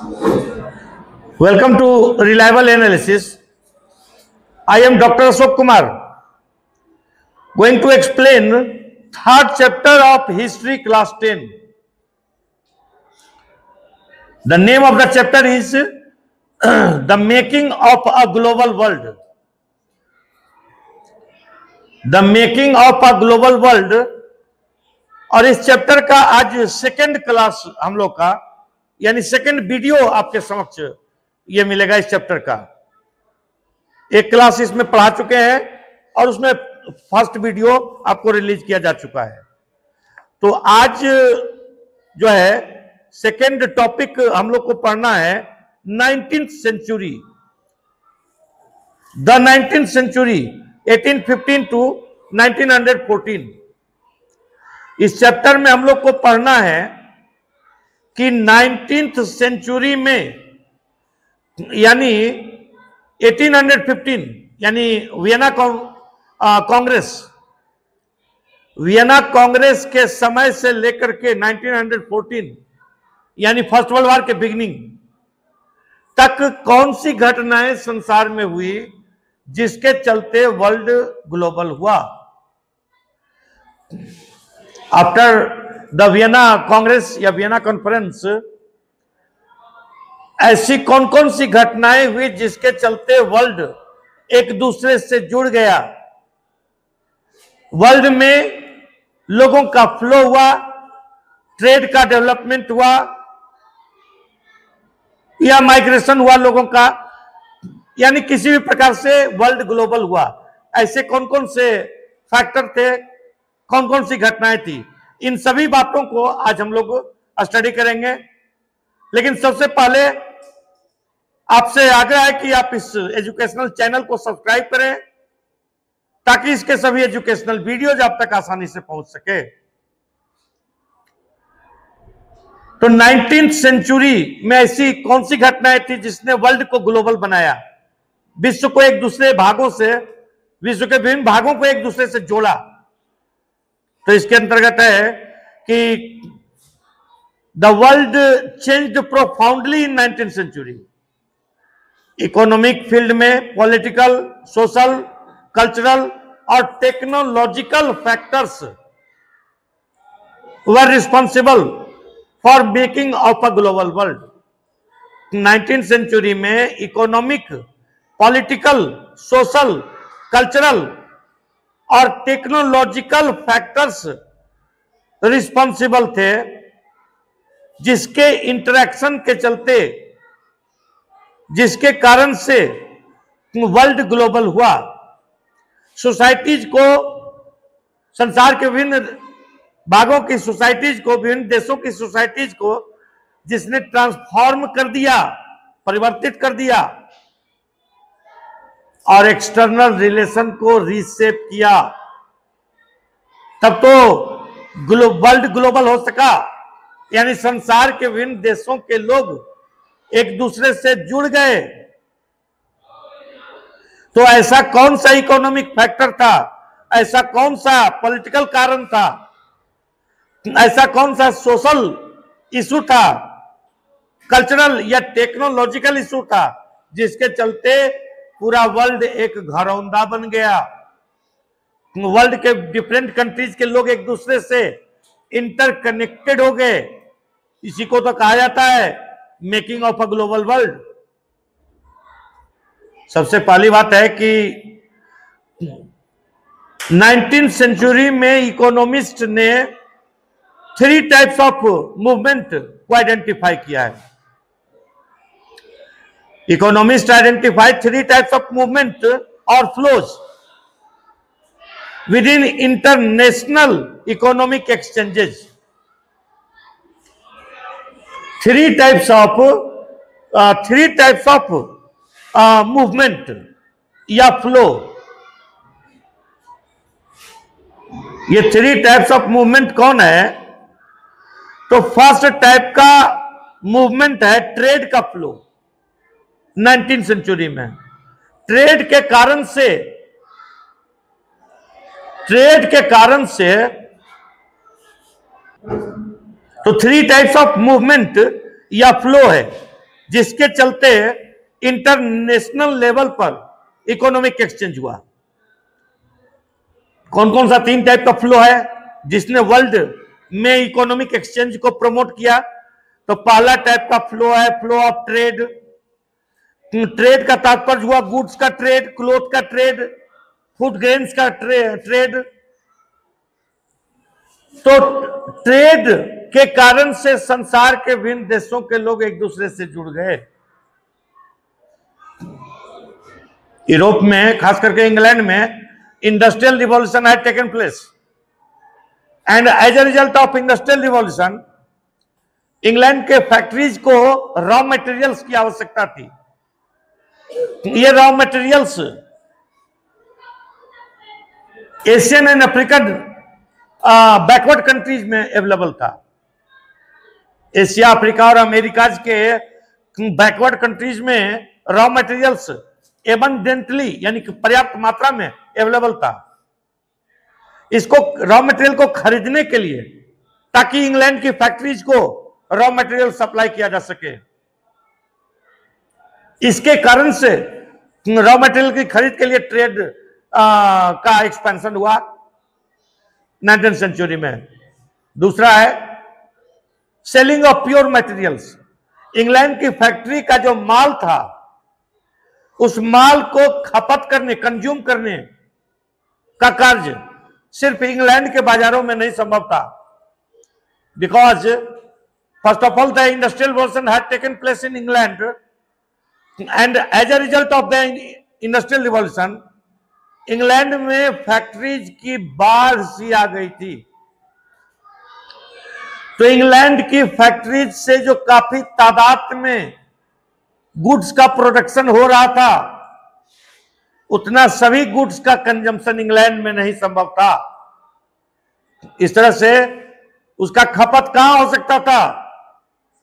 Welcome to Reliable Analysis. I am Dr. Ashok Kumar, going to explain third chapter of History Class 10. The name of the chapter is The Making of a Global World. The Making of a Global World. और इस chapter का आज second class हम लोग का यानी second video आपके समक्ष ये मिलेगा। इस चैप्टर का एक क्लास इसमें पढ़ा चुके हैं और उसमें फर्स्ट वीडियो आपको रिलीज किया जा चुका है। तो आज जो है सेकंड टॉपिक हम लोग को पढ़ना है 19th century, the 19th century 1815 to 1914। इस चैप्टर में हम लोग को पढ़ना है कि 19th सेंचुरी में यानी 1815 यानी वियना कांग्रेस के समय से लेकर के 1914 यानी फर्स्ट वर्ल्ड वॉर के बिगिनिंग तक कौन सी घटनाएं संसार में हुई जिसके चलते वर्ल्ड ग्लोबल हुआ। आफ्टर द वियना कांग्रेस या वियना कॉन्फ्रेंस ऐसी कौन कौन सी घटनाएं हुई जिसके चलते वर्ल्ड एक दूसरे से जुड़ गया, वर्ल्ड में लोगों का फ्लो हुआ, ट्रेड का डेवलपमेंट हुआ या माइग्रेशन हुआ लोगों का, यानी किसी भी प्रकार से वर्ल्ड ग्लोबल हुआ। ऐसे कौन कौन से फैक्टर थे, कौन कौन सी घटनाएं थी, इन सभी बातों को आज हम लोग स्टडी करेंगे। लेकिन सबसे पहले आपसे आग्रह है कि आप इस एजुकेशनल चैनल को सब्सक्राइब करें ताकि इसके सभी एजुकेशनल वीडियोज आप तक आसानी से पहुंच सके। तो 19th सेंचुरी में ऐसी कौन सी घटनाएं थी जिसने वर्ल्ड को ग्लोबल बनाया, विश्व को एक दूसरे भागों से, विश्व के विभिन्न भागों को एक दूसरे से जोड़ा। तो इसके अंतर्गत है कि the world changed profoundly in 19th century. Economic field में पॉलिटिकल, सोशल, कल्चरल और technological factors were responsible for making of a global world. 19th century में इकोनॉमिक, पॉलिटिकल, सोशल, कल्चरल और टेक्नोलॉजिकल फैक्टर्स रिस्पॉन्सिबल थे जिसके interaction के चलते, जिसके कारण से वर्ल्ड ग्लोबल हुआ। सोसाइटीज को, संसार के विभिन्न भागों की सोसाइटीज को, विभिन्न देशों की सोसाइटीज को जिसने ट्रांसफॉर्म कर दिया, परिवर्तित कर दिया और एक्सटर्नल रिलेशन को रीशेप किया, तब तो वर्ल्ड ग्लोबल हो सका। यानी संसार के विभिन्न देशों के लोग एक दूसरे से जुड़ गए। तो ऐसा कौन सा इकोनॉमिक फैक्टर था, ऐसा कौन सा पॉलिटिकल कारण था, ऐसा कौन सा सोशल इशू था, कल्चरल या टेक्नोलॉजिकल इशू था जिसके चलते पूरा वर्ल्ड एक घरौंदा बन गया। वर्ल्ड के डिफरेंट कंट्रीज के लोग एक दूसरे से इंटरकनेक्टेड हो गए। इसी को तो कहा जाता है making of a global world. सबसे पहली बात है कि 19th सेंचुरी में इकोनॉमिस्ट ने 3 टाइप्स ऑफ मूवमेंट को आइडेंटिफाई किया है। Economist identify 3 types of movement और flows within international economic exchanges. 3 types of movement या फ्लो। ये 3 टाइप्स ऑफ मूवमेंट कौन है? तो फर्स्ट टाइप का मूवमेंट है ट्रेड का फ्लो। 19th सेंचुरी में ट्रेड के कारण से तो 3 टाइप्स ऑफ मूवमेंट या फ्लो है। जिसके चलते इंटरनेशनल लेवल पर इकोनॉमिक एक्सचेंज हुआ। कौन कौन सा 3 टाइप का फ्लो है जिसने वर्ल्ड में इकोनॉमिक एक्सचेंज को प्रमोट किया? तो पहला टाइप का फ्लो है फ्लो ऑफ ट्रेड। ट्रेड का तात्पर्य हुआ गुड्स का ट्रेड, क्लोथ का ट्रेड, फूड ग्रेन्स का ट्रेड। तो ट्रेड के कारण से संसार के विभिन्न देशों के लोग एक दूसरे से जुड़ गए। यूरोप में, खास करके इंग्लैंड में, industrial revolution had taken place and as a result of industrial revolution England के फैक्ट्रीज को रॉ मटेरियल्स की आवश्यकता थी। ये raw materials Asian and African backward countries में अवेलेबल था। एशिया, अफ्रीका और अमेरिका के बैकवर्ड कंट्रीज में रॉ मटेरियल्स एबंडेंटली यानी कि पर्याप्त मात्रा में अवेलेबल था। इसको रॉ मटेरियल को खरीदने के लिए, ताकि इंग्लैंड की फैक्ट्रीज को रॉ मटेरियल सप्लाई किया जा सके, इसके कारण से रॉ मटेरियल की खरीद के लिए ट्रेड का एक्सपेंशन हुआ 19th सेंचुरी में। दूसरा है selling of pure materials. England की फैक्ट्री का जो माल था, उस माल को खपत करने, कंज्यूम करने का कार्य सिर्फ इंग्लैंड के बाजारों में नहीं संभव था, because first of all the industrial revolution had taken place in England and as a result of the industrial revolution England में फैक्ट्रीज की बाढ़ सी आ गई थी। तो इंग्लैंड की फैक्ट्रीज से जो काफी तादाद में गुड्स का प्रोडक्शन हो रहा था, उतना सभी गुड्स का कंजम्पशन इंग्लैंड में नहीं संभव था। इस तरह से उसका खपत कहां हो सकता था?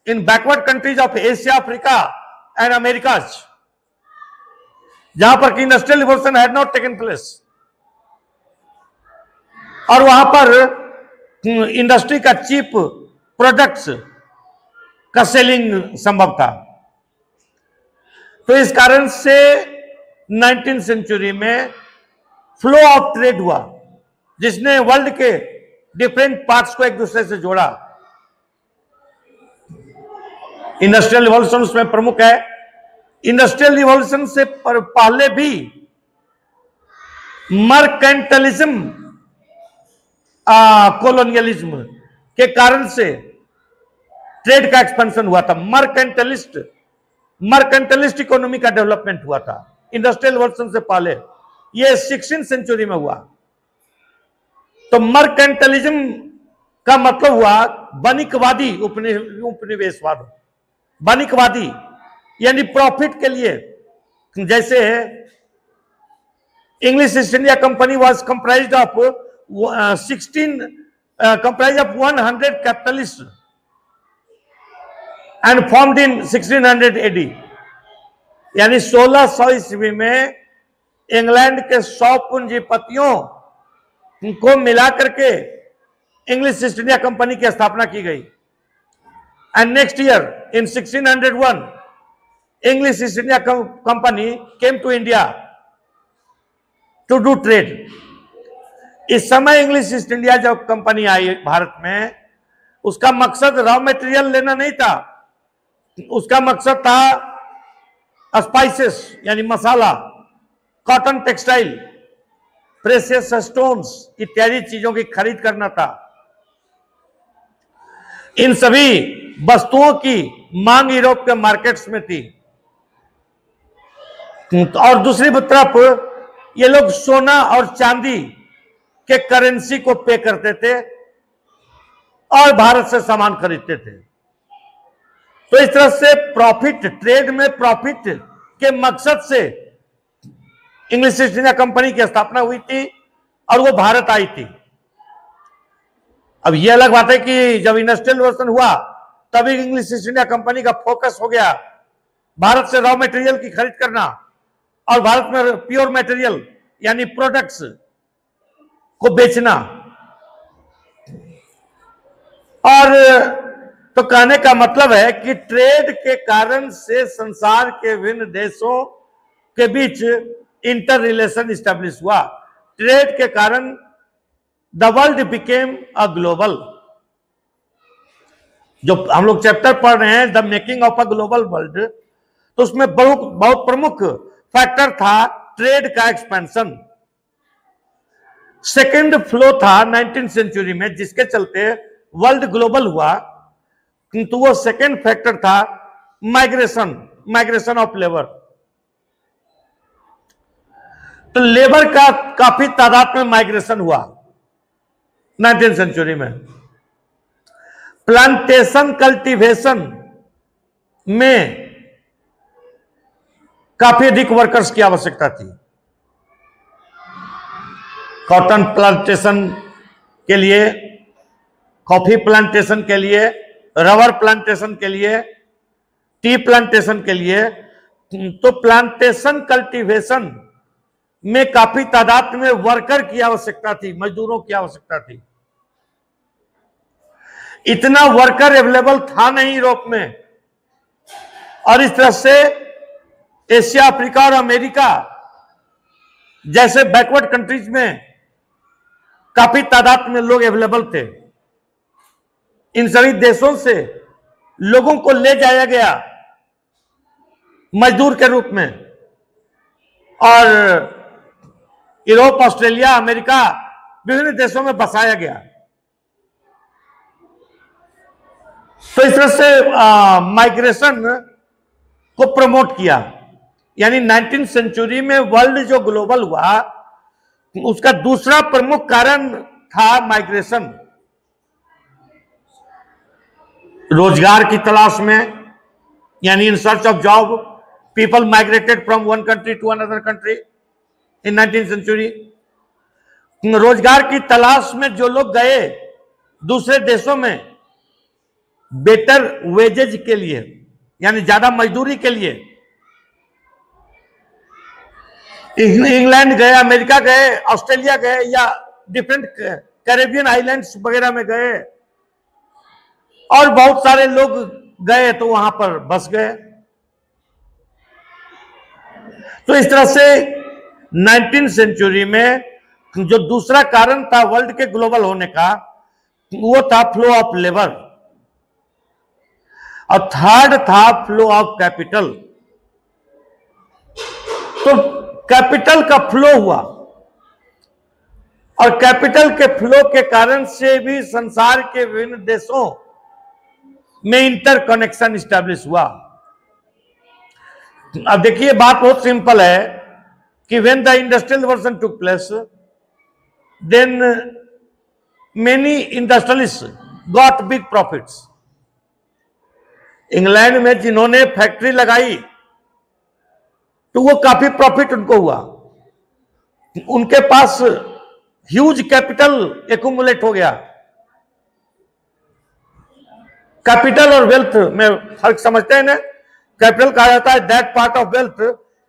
इन backward countries of Asia, Africa and America, जहां पर कि industrial revolution had not taken place, और वहां पर इंडस्ट्री का चीप प्रोडक्ट्स का सेलिंग संभव था। तो इस कारण से 19th सेंचुरी में फ्लो ऑफ ट्रेड हुआ, जिसने वर्ल्ड के डिफरेंट पार्ट्स को एक दूसरे से जोड़ा। इंडस्ट्रियल रिवॉल्यूशन उसमें प्रमुख है। इंडस्ट्रियल रिवॉल्यूशन से पहले भी मर्केंटलिज्म, कॉलोनियलिज्म के कारण से ट्रेड का एक्सपेंशन हुआ था। मर्केंटलिस्ट इकोनॉमी का डेवलपमेंट हुआ था इंडस्ट्रियल रिवॉल्यूशन से पहले। ये 16th सेंचुरी में हुआ। तो मर्केंटलिज्म का मतलब हुआ वणिकवादी उपनिवेशवाद। वणिकवादी यानी प्रॉफिट के लिए, जैसे English East India company was comprised of 100 capitalist and formed in 1600 AD। यानी 1600 ईस्वी में इंग्लैंड के 100 पूंजीपतियों को मिला करके इंग्लिश ईस्ट इंडिया कंपनी की स्थापना की गई। And next year in 1601 English East India company came to India to do trade. इस समय इंग्लिश ईस्ट इंडिया जब कंपनी आई भारत में, उसका मकसद रॉ मटेरियल लेना नहीं था, उसका मकसद था स्पाइसेस यानी मसाला, कॉटन टेक्सटाइल, प्रेशियस स्टोन्स इत्यादि चीजों की खरीद करना था। इन सभी वस्तुओं की मांग यूरोप के मार्केट्स में थी। और दूसरी तरफ ये लोग सोना और चांदी के करेंसी को पे करते थे और भारत से सामान खरीदते थे। तो इस तरह से प्रॉफिट, ट्रेड में प्रॉफिट के मकसद से इंग्लिश ईस्ट इंडिया कंपनी की स्थापना हुई थी और वो भारत आई थी। अब यह अलग बात है कि जब इंडस्ट्रियल रिवॉल्यूशन हुआ तभी इंग्लिश ईस्ट इंडिया कंपनी का फोकस हो गया भारत से रॉ मटेरियल की खरीद करना और भारत में प्योर मटेरियल यानी प्रोडक्ट्स को बेचना। और तो कहने का मतलब है कि ट्रेड के कारण से संसार के विभिन्न देशों के बीच इंटर रिलेशन स्टैब्लिश हुआ। ट्रेड के कारण the world became a global. जो हम लोग चैप्टर पढ़ रहे हैं the making of a global world, तो उसमें बहुत प्रमुख फैक्टर था ट्रेड का एक्सपेंशन। सेकेंड फ्लो था 19th सेंचुरी में, जिसके चलते वर्ल्ड ग्लोबल हुआ। किंतु वो सेकेंड फैक्टर था माइग्रेशन ऑफ लेबर। तो लेबर का काफी तादाद में माइग्रेशन हुआ 19th सेंचुरी में। प्लांटेशन कल्टीवेशन में काफी अधिक वर्कर्स की आवश्यकता थी। कॉटन प्लांटेशन के लिए, कॉफी प्लांटेशन के लिए, रबर प्लांटेशन के लिए, टी प्लांटेशन के लिए। तो प्लांटेशन कल्टीवेशन में काफी तादाद में वर्कर की आवश्यकता थी, मजदूरों की आवश्यकता थी। इतना वर्कर अवेलेबल था नहीं यूरोप में, और इस तरह से एशिया, अफ्रीका और अमेरिका जैसे बैकवर्ड कंट्रीज में काफी तादाद में लोग अवेलेबल थे। इन सभी देशों से लोगों को ले जाया गया मजदूर के रूप में, और यूरोप, ऑस्ट्रेलिया, अमेरिका, विभिन्न देशों में बसाया गया। तो इस तरह से माइग्रेशन को प्रमोट किया। यानी 19th सेंचुरी में वर्ल्ड जो ग्लोबल हुआ, उसका दूसरा प्रमुख कारण था माइग्रेशन। रोजगार की तलाश में, यानी in search of job, people migrated from one country to another country in 19th century. रोजगार की तलाश में जो लोग गए दूसरे देशों में बेटर वेजेज के लिए, यानी ज्यादा मजदूरी के लिए, इंग्लैंड गए, अमेरिका गए, ऑस्ट्रेलिया गए, या डिफरेंट कैरेबियन आइलैंड्स वगैरह में गए, और बहुत सारे लोग गए तो वहां पर बस गए। तो इस तरह से 19th सेंचुरी में जो दूसरा कारण था वर्ल्ड के ग्लोबल होने का, वो था फ्लो ऑफ लेबर, और थर्ड था फ्लो ऑफ कैपिटल। तो कैपिटल का फ्लो हुआ, और कैपिटल के फ्लो के कारण से भी संसार के विभिन्न देशों में इंटरकनेक्शन स्टैब्लिश हुआ। अब देखिए, बात बहुत सिंपल है कि when the industrial revolution took place, then many industrialist got big profits. England में जिन्होंने फैक्ट्री लगाई तो वो काफी प्रॉफिट उनको हुआ, उनके पास ह्यूज कैपिटल एक्यूमुलेट हो गया। कैपिटल और वेल्थ में फर्क समझते हैं ना? कैपिटल कहा जाता है that part of wealth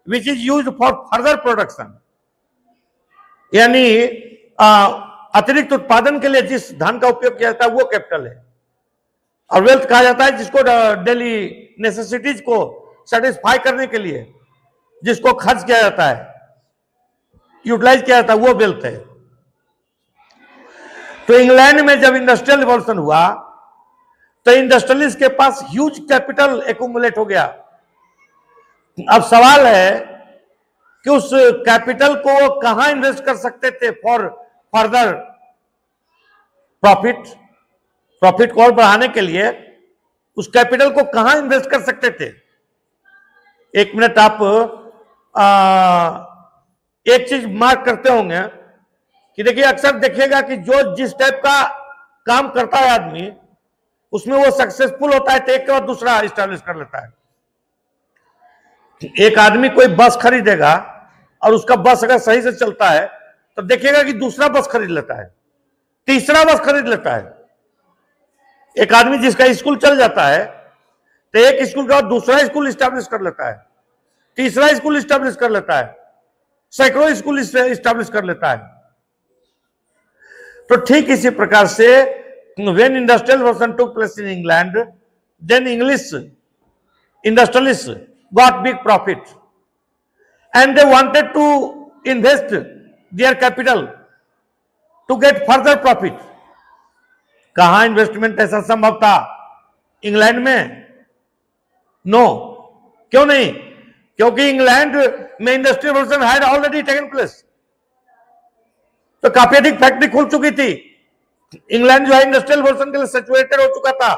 which is used for further production, यानी अतिरिक्त उत्पादन के लिए जिस धन का उपयोग किया जाता है वो कैपिटल है। और वेल्थ कहा जाता है जिसको डेली नेसेसिटीज को सेटिस्फाई करने के लिए जिसको खर्च किया जाता है, यूटिलाइज किया जाता है, वो वेल्थ है। तो इंग्लैंड में जब इंडस्ट्रियल रिवॉल्यूशन हुआ तो इंडस्ट्रियलिस्ट के पास ह्यूज कैपिटल एक्यूमुलेट हो गया। अब सवाल है कि उस कैपिटल को वो कहां इन्वेस्ट कर सकते थे फॉर फर्दर प्रॉफिट को और बढ़ाने के लिए उस कैपिटल को कहां इन्वेस्ट कर सकते थे? एक मिनट, आप एक चीज मार्क करते होंगे कि देखिए, अक्सर देखिएगा कि जो जिस टाइप का काम करता है आदमी, उसमें वो सक्सेसफुल होता है तो एक के बाद दूसरा इस्टेब्लिश कर लेता है। एक आदमी कोई बस खरीदेगा और उसका बस अगर सही से चलता है तो देखिएगा कि दूसरा बस खरीद लेता है, तीसरा बस खरीद लेता है। एक आदमी जिसका स्कूल चल जाता है तो एक स्कूल के बाद दूसरा स्कूल इस्टेब्लिश कर लेता है, तीसरा स्कूल इस्टेब्लिश कर लेता है, सैकड़ों स्कूल इस्टेब्लिश कर लेता है। तो ठीक इसी प्रकार से when industrial revolution took place in England, then English industrialists got big profit, and they wanted to invest their capital to get further profit. कहां इन्वेस्टमेंट ऐसा संभव था? इंग्लैंड में? नो। क्यों नहीं? क्योंकि इंग्लैंड में industrial revolution had already taken place, तो काफी अधिक फैक्ट्री खुल चुकी थी। इंग्लैंड जो है इंडस्ट्रियल रिवॉल्यूशन के लिए सैचुरेटेड हो चुका था।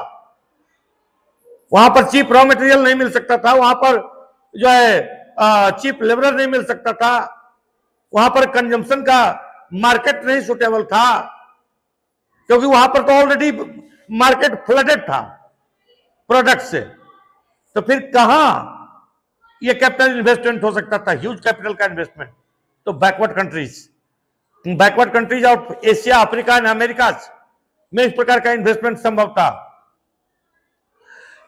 वहां पर चीप रॉ मटेरियल नहीं मिल सकता था, वहां पर जो है चीप लेबर नहीं मिल सकता था, वहां पर कंजम्पशन का मार्केट नहीं सुटेबल था, क्योंकि वहां पर तो ऑलरेडी मार्केट फ्लडेड था प्रोडक्ट से। तो फिर कहां ये कैपिटल इन्वेस्टमेंट हो सकता था, ह्यूज कैपिटल का इन्वेस्टमेंट? तो backward countries of Asia, Africa and America में इस प्रकार का इन्वेस्टमेंट संभव था।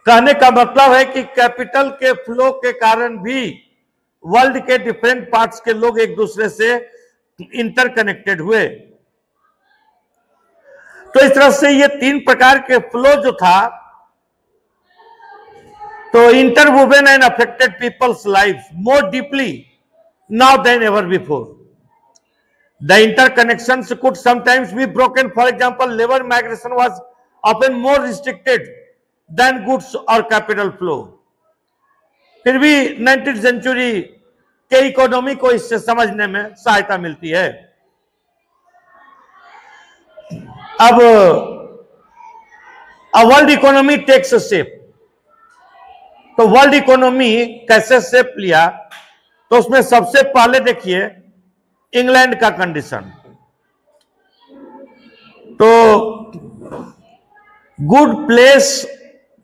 कहने का मतलब है कि कैपिटल के फ्लो के कारण भी वर्ल्ड के डिफरेंट पार्ट्स के लोग एक दूसरे से इंटरकनेक्टेड हुए। तो इस तरह से ये तीन प्रकार के फ्लो जो था, तो interwoven and affected people's life more deeply now then ever before. The interconnections could sometimes be broken. For example, labor migration was often more restricted than goods or capital flow. फिर भी 19th century के economy को इससे समझने में सहायता मिलती है। अब वर्ल्ड इकोनॉमी टेक्स शेप। तो वर्ल्ड इकोनॉमी कैसे शेप लिया? तो उसमें सबसे पहले देखिए इंग्लैंड का कंडीशन। तो good place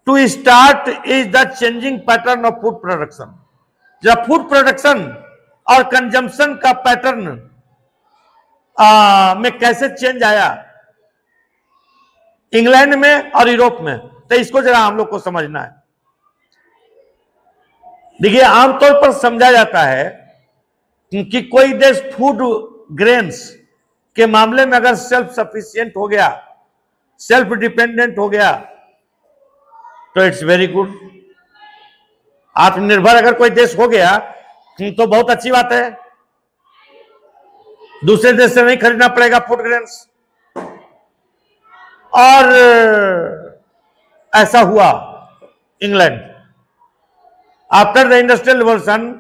to start is the changing pattern of food production. जब फूड प्रोडक्शन और कंजम्पशन का पैटर्न में कैसे चेंज आया इंग्लैंड में और यूरोप में, तो इसको जरा हम लोग को समझना है। देखिए, आमतौर पर समझा जाता है कि कोई देश फूड ग्रेन्स के मामले में अगर सेल्फ सफिशिएंट हो गया, सेल्फ डिपेंडेंट हो गया, तो इट्स वेरी गुड। आत्मनिर्भर अगर कोई देश हो गया तो बहुत अच्छी बात है, दूसरे देश से नहीं खरीदना पड़ेगा फूड ग्रेन्स। और ऐसा हुआ England after the industrial revolution.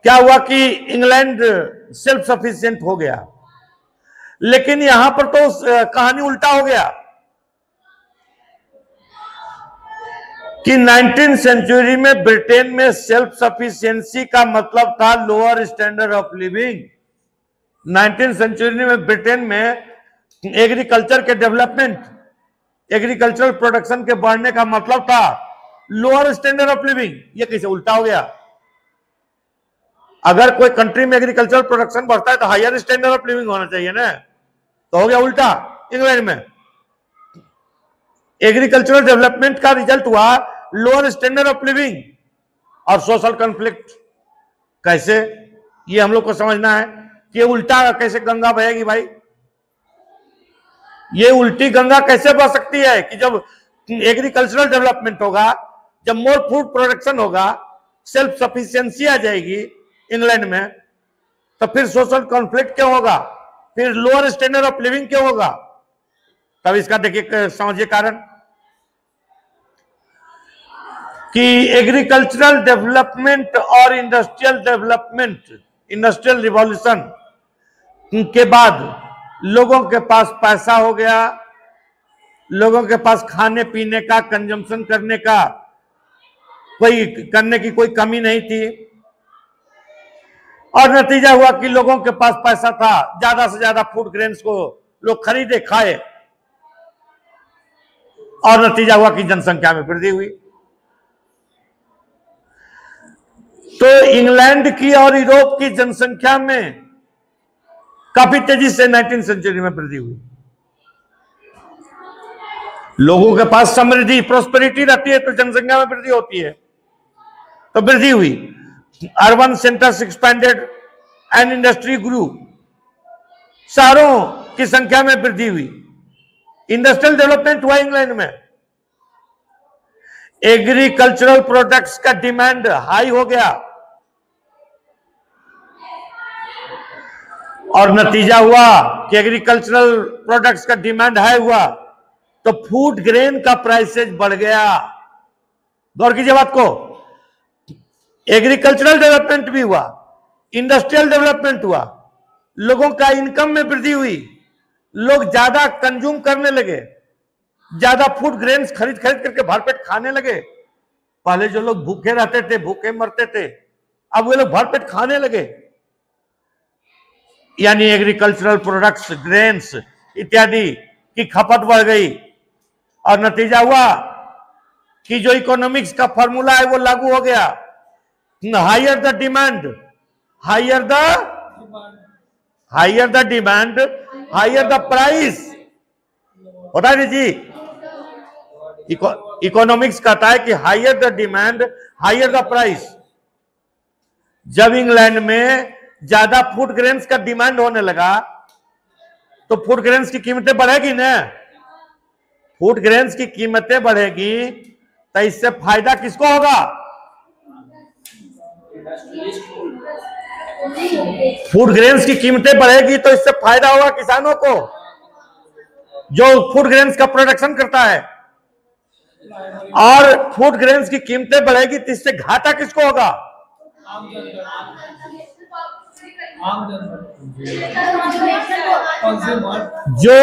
क्या हुआ कि इंग्लैंड सेल्फ सफिशिएंट हो गया, लेकिन यहां पर तो कहानी उल्टा हो गया कि 19th सेंचुरी में ब्रिटेन में सेल्फ सफिशिएंसी का मतलब था lower standard of living. 19th century में ब्रिटेन में एग्रीकल्चर के डेवलपमेंट, एग्रीकल्चरल प्रोडक्शन के बढ़ने का मतलब था लोअर स्टैंडर्ड ऑफ लिविंग। ये कैसे उल्टा हो गया? अगर कोई कंट्री में एग्रीकल्चरल प्रोडक्शन बढ़ता है तो हायर स्टैंडर्ड ऑफ लिविंग होना चाहिए ना, तो हो गया उल्टा। इंग्लैंड में एग्रीकल्चरल डेवलपमेंट का रिजल्ट हुआ लोअर स्टैंडर्ड ऑफ लिविंग और सोशल कॉन्फ्लिक्ट। कैसे? ये हम लोग को समझना है कि ये उल्टा कैसे गंगा बहेगी भाई। ये उल्टी गंगा कैसे बह सकती है कि जब एग्रीकल्चरल डेवलपमेंट होगा, जब मोर फूड प्रोडक्शन होगा, सेल्फ सफिशिएंसी आ जाएगी इंग्लैंड में, तो फिर सोशल कॉन्फ्लिक्ट क्यों होगा, फिर लोअर स्टैंडर्ड ऑफ लिविंग क्यों होगा? तब इसका देखिए समझिए कारण कि एग्रीकल्चरल डेवलपमेंट और इंडस्ट्रियल डेवलपमेंट, इंडस्ट्रियल रिवॉल्यूशन के बाद लोगों के पास पैसा हो गया, लोगों के पास खाने पीने का, कंजम्पशन करने की कोई कमी नहीं थी, और नतीजा हुआ कि लोगों के पास पैसा था, ज्यादा से ज्यादा फूड ग्रेन्स को लोग खरीदे, खाए, और नतीजा हुआ कि जनसंख्या में वृद्धि हुई। तो इंग्लैंड की और यूरोप की जनसंख्या में काफी तेजी से 19th सेंचुरी में वृद्धि हुई। लोगों के पास समृद्धि, प्रोस्पेरिटी रहती है तो जनसंख्या में वृद्धि होती है, तो वृद्धि हुई। Urban centres expanded and industry grew, शहरों की संख्या में वृद्धि हुई, इंडस्ट्रियल डेवलपमेंट हुआ इंग्लैंड में। एग्रीकल्चरल प्रोडक्ट्स का डिमांड हाई हो गया और नतीजा हुआ कि एग्रीकल्चरल प्रोडक्ट्स का डिमांड हाई हुआ तो फूड ग्रेन का प्राइसेज बढ़ गया। गौर कीजिए बात को, एग्रीकल्चरल डेवलपमेंट भी हुआ, इंडस्ट्रियल डेवलपमेंट हुआ, लोगों का इनकम में वृद्धि हुई, लोग ज्यादा कंज्यूम करने लगे, ज्यादा फूड ग्रेन्स खरीद खरीद करके भरपेट खाने लगे। पहले जो लोग भूखे रहते थे, भूखे मरते थे, अब वे लोग भरपेट खाने लगे, यानी एग्रीकल्चरल प्रोडक्ट्स, ग्रेन्स इत्यादि की खपत बढ़ गई और नतीजा हुआ कि जो इकोनॉमिक्स का फॉर्मूला है वो लागू हो गया। Higher the demand, higher the demand, higher the price. होता है जी, इकोनॉमिक्स कहता है कि higher the demand, higher the price. जब इंग्लैंड में ज्यादा फूड ग्रेन्स का डिमांड होने लगा तो फूड ग्रेन्स की कीमतें बढ़ेगी ना, फूड ग्रेन्स की कीमतें बढ़ेगी तो इससे फायदा किसको होगा? फूड ग्रेन्स की कीमतें बढ़ेगी तो इससे फायदा होगा किसानों को, जो फूड ग्रेन्स का प्रोडक्शन करता है, और फूड ग्रेन्स की कीमतें बढ़ेगी तो इससे घाटा किसको होगा? जो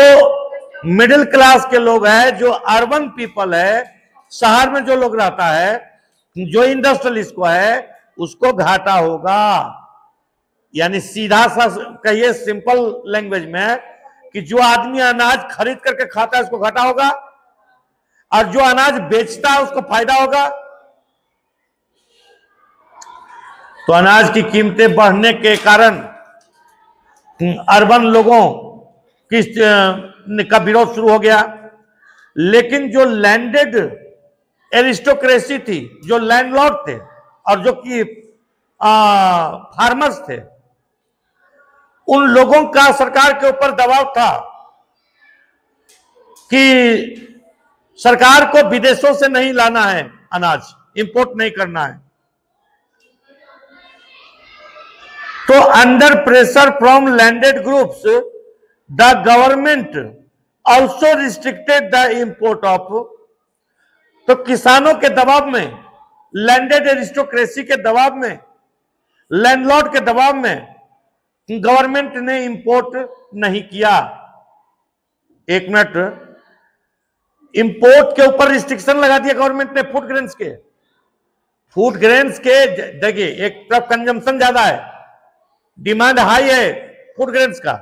मिडिल क्लास के लोग हैं, जो अर्बन पीपल है, शहर में जो लोग रहता है, जो इंडस्ट्रियलिस्ट को है, उसको घाटा होगा। यानी सीधा सा कहिए सिंपल लैंग्वेज में कि जो आदमी अनाज खरीद करके खाता है उसको घाटा होगा और जो अनाज बेचता है उसको फायदा होगा। तो अनाज की कीमतें बढ़ने के कारण अर्बन लोगों की का विरोध शुरू हो गया। लेकिन जो लैंडेड एरिस्टोक्रेसी थी, जो लैंडलॉर्ड थे और जो कि फार्मर्स थे, उन लोगों का सरकार के ऊपर दबाव था कि सरकार को विदेशों से नहीं लाना है, अनाज इंपोर्ट नहीं करना है। तो under pressure from landed groups the government also restricted the import of. तो किसानों के दबाव में, लैंडेड एरिस्टोक्रेसी के दबाव में, लैंडलॉर्ड के दबाव में गवर्नमेंट ने इंपोर्ट नहीं किया। एक मिनट, इंपोर्ट के ऊपर रिस्ट्रिक्शन लगा दिया गवर्नमेंट ने फूड ग्रेन्स के। फूड ग्रेन्स के देखिए, एक तरफ कंजम्पशन ज्यादा है, डिमांड हाई है फूड ग्रेन्स का,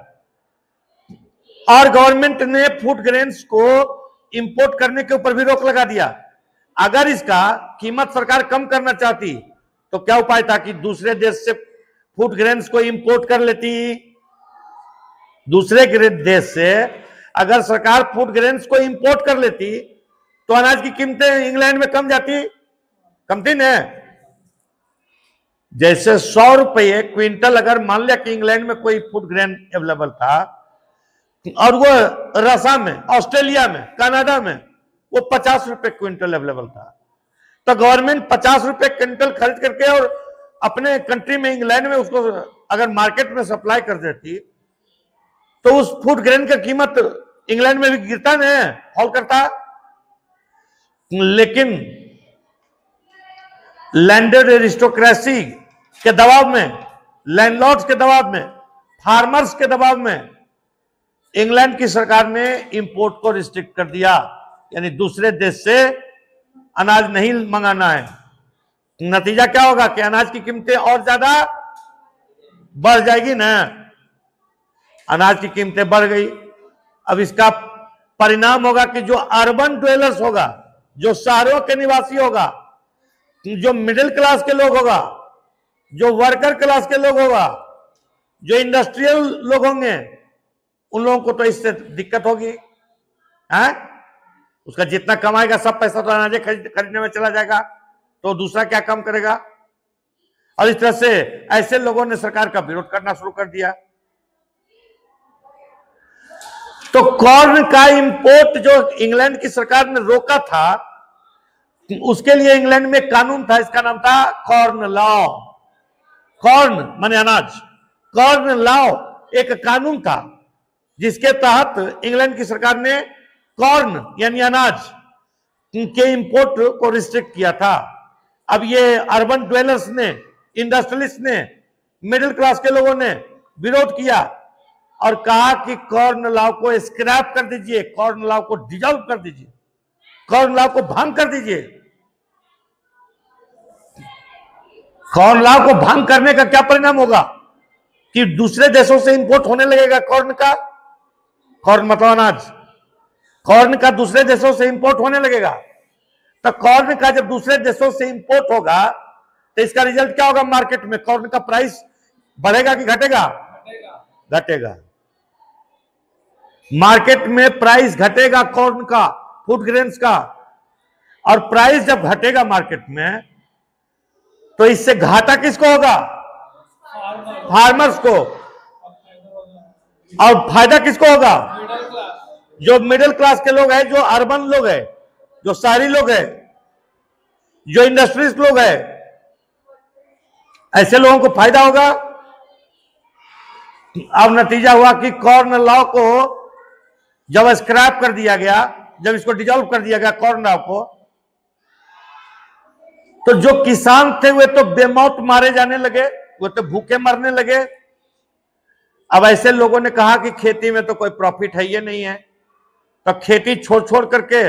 और गवर्नमेंट ने फूड ग्रेन्स को इंपोर्ट करने के ऊपर भी रोक लगा दिया। अगर इसका कीमत सरकार कम करना चाहती तो क्या उपाय था कि दूसरे देश से फूड ग्रेन्स को इंपोर्ट कर लेती। दूसरे देश से अगर सरकार फूड ग्रेन्स को इंपोर्ट कर लेती तो अनाज की कीमतें इंग्लैंड में कम जाती, कम थी ना। जैसे 100 रुपये क्विंटल, अगर मान लिया कि इंग्लैंड में कोई फूड ग्रेन अवेलेबल था और वो रसा में, ऑस्ट्रेलिया में, कनाडा में वो 50 रुपए क्विंटल अवेलेबल था, तो गवर्नमेंट 50 रुपए क्विंटल खरीद करके और अपने कंट्री में, इंग्लैंड में, उसको अगर मार्केट में सप्लाई कर देती तो उस फूड ग्रेन का कीमत इंग्लैंड में भी गिरता नहीं, फॉल करता। लेकिन लैंडेड एरिस्टोक्रेसी के दबाव में, लैंडलॉर्ड्स के दबाव में, फार्मर्स के दबाव में इंग्लैंड की सरकार ने इंपोर्ट को रिस्ट्रिक्ट कर दिया, यानी दूसरे देश से अनाज नहीं मंगाना है। नतीजा क्या होगा कि अनाज की कीमतें और ज्यादा बढ़ जाएगी ना। अनाज की कीमतें बढ़ गई, अब इसका परिणाम होगा कि जो अर्बन ड्वेलर्स होगा, जो शहरों के निवासी होगा, जो मिडिल क्लास के लोग होगा, जो वर्कर क्लास के लोग होगा, जो इंडस्ट्रियल लोग होंगे, उन लोगों को तो इससे दिक्कत होगी। है उसका जितना कमाएगा सब पैसा तो अनाज खरीदने में चला जाएगा, तो दूसरा क्या काम करेगा। और इस तरह से ऐसे लोगों ने सरकार का विरोध करना शुरू कर दिया। तो कॉर्न का इंपोर्ट जो इंग्लैंड की सरकार ने रोका था, उसके लिए इंग्लैंड में कानून था, इसका नाम था कॉर्न लॉ। कॉर्न माने अनाज, कॉर्न लॉ एक कानून था जिसके तहत इंग्लैंड की सरकार ने कॉर्न यानी अनाज के इंपोर्ट को रिस्ट्रिक्ट किया था। अब ये अर्बन ड्वेलर्स ने, इंडस्ट्रियलिस्ट ने, मिडिल क्लास के लोगों ने विरोध किया और कहा कि कॉर्न लॉ को स्क्रैप कर दीजिए, कॉर्न लॉ को डिसॉल्व कर दीजिए, कॉर्न लॉ को भंग कर दीजिए। कॉर्न लॉ को भंग करने का क्या परिणाम होगा कि दूसरे देशों से इंपोर्ट होने लगेगा कॉर्न का, कॉर्न मतलब अनाज, कॉर्न का दूसरे देशों से इंपोर्ट होने लगेगा। तो कॉर्न का जब दूसरे देशों से इंपोर्ट होगा तो इसका रिजल्ट क्या होगा? मार्केट में कॉर्न का प्राइस बढ़ेगा कि घटेगा? घटेगा। मार्केट में प्राइस घटेगा कॉर्न का, फूड ग्रेन्स का, और प्राइस जब घटेगा मार्केट में तो इससे घाटा किसको होगा? फार्मर्स को। और फायदा किसको होगा? जो मिडिल क्लास के लोग हैं, जो अर्बन लोग हैं, जो शहरी लोग हैं, जो इंडस्ट्रीज लोग हैं, ऐसे लोगों को फायदा होगा। अब नतीजा हुआ कि कॉर्न लॉ को जब स्क्रैप कर दिया गया, जब इसको डिसॉल्व कर दिया गया कॉर्न लॉ को, तो जो किसान थे वे तो बेमौत मारे जाने लगे, वो तो भूखे मरने लगे। अब ऐसे लोगों ने कहा कि खेती में तो कोई प्रॉफिट है ये नहीं है, तो खेती छोड़ छोड़ करके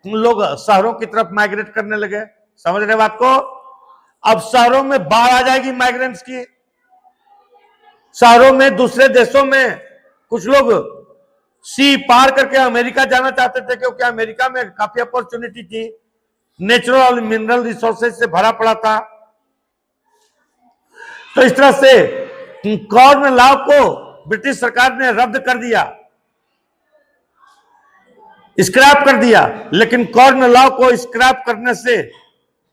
लोग शहरों की तरफ माइग्रेट करने लगे। समझ रहे बात को? अब शहरों में बाढ़ आ जाएगी माइग्रेंट्स की। शहरों में, दूसरे देशों में कुछ लोग सी पार करके अमेरिका जाना चाहते थे, क्योंकि अमेरिका में काफी अपॉर्चुनिटी थी, नेचुरल और मिनरल रिसोर्सेज से भरा पड़ा था। तो इस तरह से कॉर्न लॉ को ब्रिटिश सरकार ने रद्द कर दिया, स्क्रैप कर दिया। लेकिन कॉर्न लॉ को स्क्रैप करने से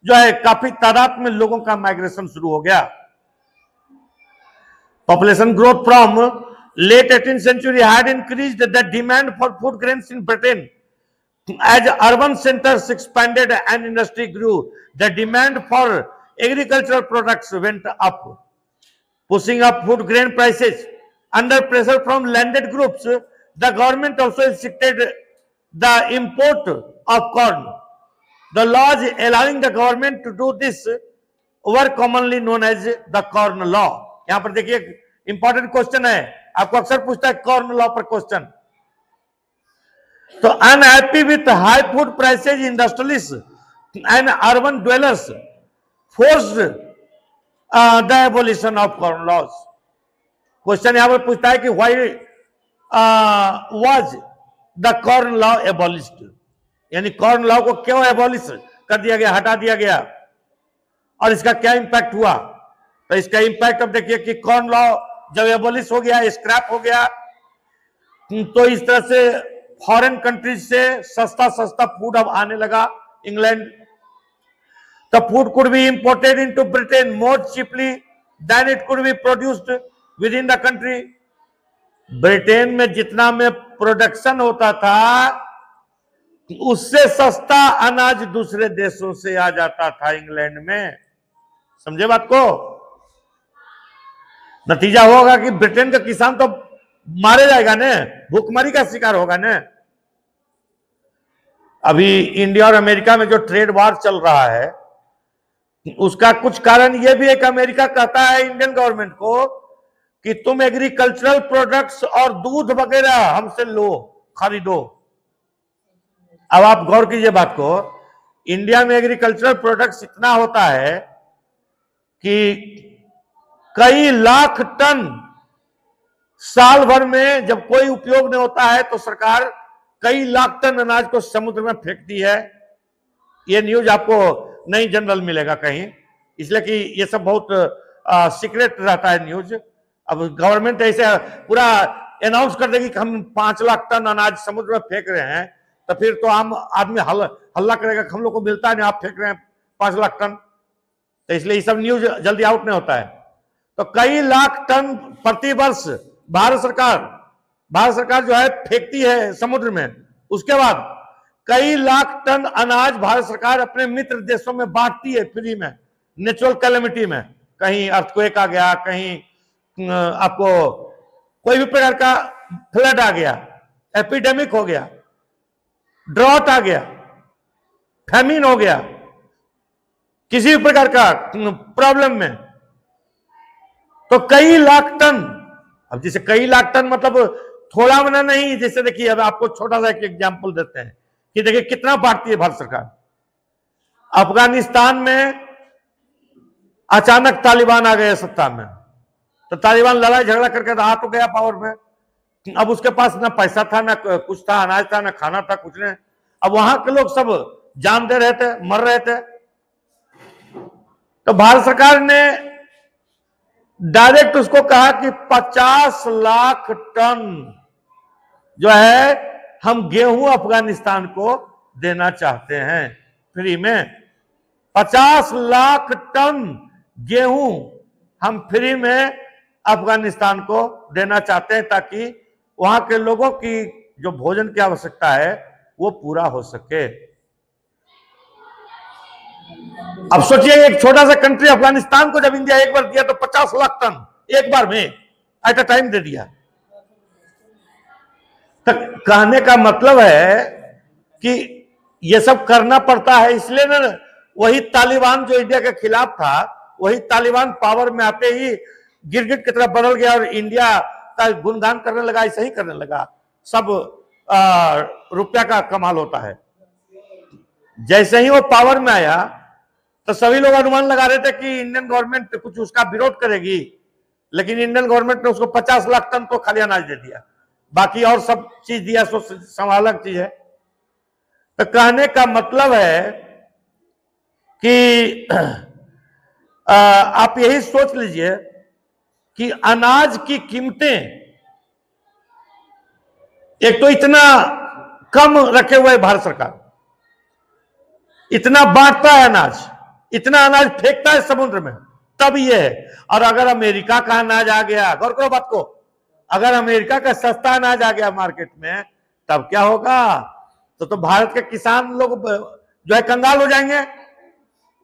जो है काफी तादाद में लोगों का माइग्रेशन शुरू हो गया। Population growth from late 18th century had increased the demand for food grains in Britain. As urban centers expanded and industry grew, the demand for agricultural products went up, pushing up food grain prices. Under pressure from landed groups, the government also restricted the import of corn. The laws allowing the government to do this were commonly known as the corn law. यहां पर देखिए important question है, आपको अक्सर पूछता है corn law पर question. तो unhappy with high food prices, industrialist and urban dwellers forced the abolition of corn laws. Question यहां पर पूछता है कि why was the corn law abolished, यानी कॉर्न लॉ को क्यों एबोलिश कर दिया गया, हटा दिया गया, और इसका क्या इंपैक्ट हुआ। तो इसका इंपैक्ट अब देखिए कि कॉर्न लॉ जब एबोलिश हो गया, स्क्रैप हो गया, तो इस तरह से फॉरेन कंट्रीज से सस्ता सस्ता फूड अब आने लगा England. The food could be imported into Britain more cheaply than it could be produced within the country. Britain में जितना में प्रोडक्शन होता था उससे सस्ता अनाज दूसरे देशों से आ जाता था इंग्लैंड में। समझे बात को? नतीजा होगा कि ब्रिटेन का किसान तो मारे जाएगा ने, भूखमरी का शिकार होगा ने। अभी इंडिया और अमेरिका में जो ट्रेड वार चल रहा है उसका कुछ कारण यह भी है कि अमेरिका कहता है इंडियन गवर्नमेंट को कि तुम एग्रीकल्चरल प्रोडक्ट्स और दूध वगैरह हमसे लो, खरीदो। अब आप गौर कीजिए बात को, इंडिया में एग्रीकल्चरल प्रोडक्ट्स इतना होता है कि कई लाख टन साल भर में जब कोई उपयोग नहीं होता है तो सरकार कई लाख टन अनाज को समुद्र में फेंकती है। ये न्यूज आपको नहीं जनरल मिलेगा कहीं, इसलिए कि ये सब बहुत सीक्रेट रहता है न्यूज। अब गवर्नमेंट ऐसे पूरा अनाउंस कर देगी कि हम 5 लाख टन अनाज समुद्र में फेंक रहे हैं, तो फिर तो आम आदमी हल्ला करेगा, हम लोग को मिलता है नहीं, आप फेंक रहे हैं 5 लाख टन। तो इसलिए ये सब न्यूज जल्दी आउट नहीं होता है। तो कई लाख टन प्रति वर्ष भारत सरकार जो है फेंकती है समुद्र में। उसके बाद कई लाख टन अनाज भारत सरकार अपने मित्र देशों में बांटती है फ्री में, नेचुरल कैलेमिटी में। कहीं अर्थक्वेक आ गया, कहीं आपको कोई भी प्रकार का फ्लड आ गया, एपिडेमिक हो गया, ड्रॉट आ गया, फैमिन हो गया, किसी भी प्रकार का प्रॉब्लम में, तो कई लाख टन। अब जैसे कई लाख टन मतलब थोड़ा मना नहीं। जैसे देखिए, अब आपको छोटा सा एक एग्जांपल देते हैं कि देखिए कितना बांटती है भारत सरकार। अफगानिस्तान में अचानक तालिबान आ गए सत्ता में, तो तालिबान लड़ाई झगड़ा करके आ तो गया पावर में। अब उसके पास ना पैसा था, ना कुछ था, अनाज था, ना खाना था, कुछ नहीं। अब वहां के लोग सब जान दे रहे थे, मर रहे थे। तो भारत सरकार ने डायरेक्ट उसको कहा कि 50 लाख टन जो है हम गेहूं अफगानिस्तान को देना चाहते हैं फ्री में। 50 लाख टन गेहूं हम फ्री में अफगानिस्तान को देना चाहते हैं, ताकि वहां के लोगों की जो भोजन की आवश्यकता है वो पूरा हो सके। अब सोचिए, एक छोटा सा कंट्री अफगानिस्तान को जब इंडिया एक बार दिया तो 50 लाख टन एक बार में एट अ टाइम दे दिया। तो कहने का मतलब है कि ये सब करना पड़ता है। इसलिए ना, वही तालिबान जो इंडिया के खिलाफ था, वही तालिबान पावर में आते ही गिरगिट की तरफ बदल गया और इंडिया का गुणगान करने लगा, ऐसा ही करने लगा। सब रुपया का कमाल होता है। जैसे ही वो पावर में आया तो सभी लोग अनुमान लगा रहे थे कि इंडियन गवर्नमेंट कुछ उसका विरोध करेगी, लेकिन इंडियन गवर्नमेंट ने उसको 50 लाख टन तो खाली अनाज दे दिया, बाकी और सब चीज दिया, सो अलग चीज है। तो कहने का मतलब है कि आप यही सोच लीजिए कि अनाज की कीमतें एक तो इतना कम रखे हुए भारत सरकार, इतना बांटता है अनाज, इतना अनाज फेंकता है समुद्र में, तब ये है। और अगर अमेरिका का अनाज आ गया, गौर करो बात को, अगर अमेरिका का सस्ता अनाज आ गया मार्केट में, तब क्या होगा? तो भारत के किसान लोग जो है कंगाल हो जाएंगे।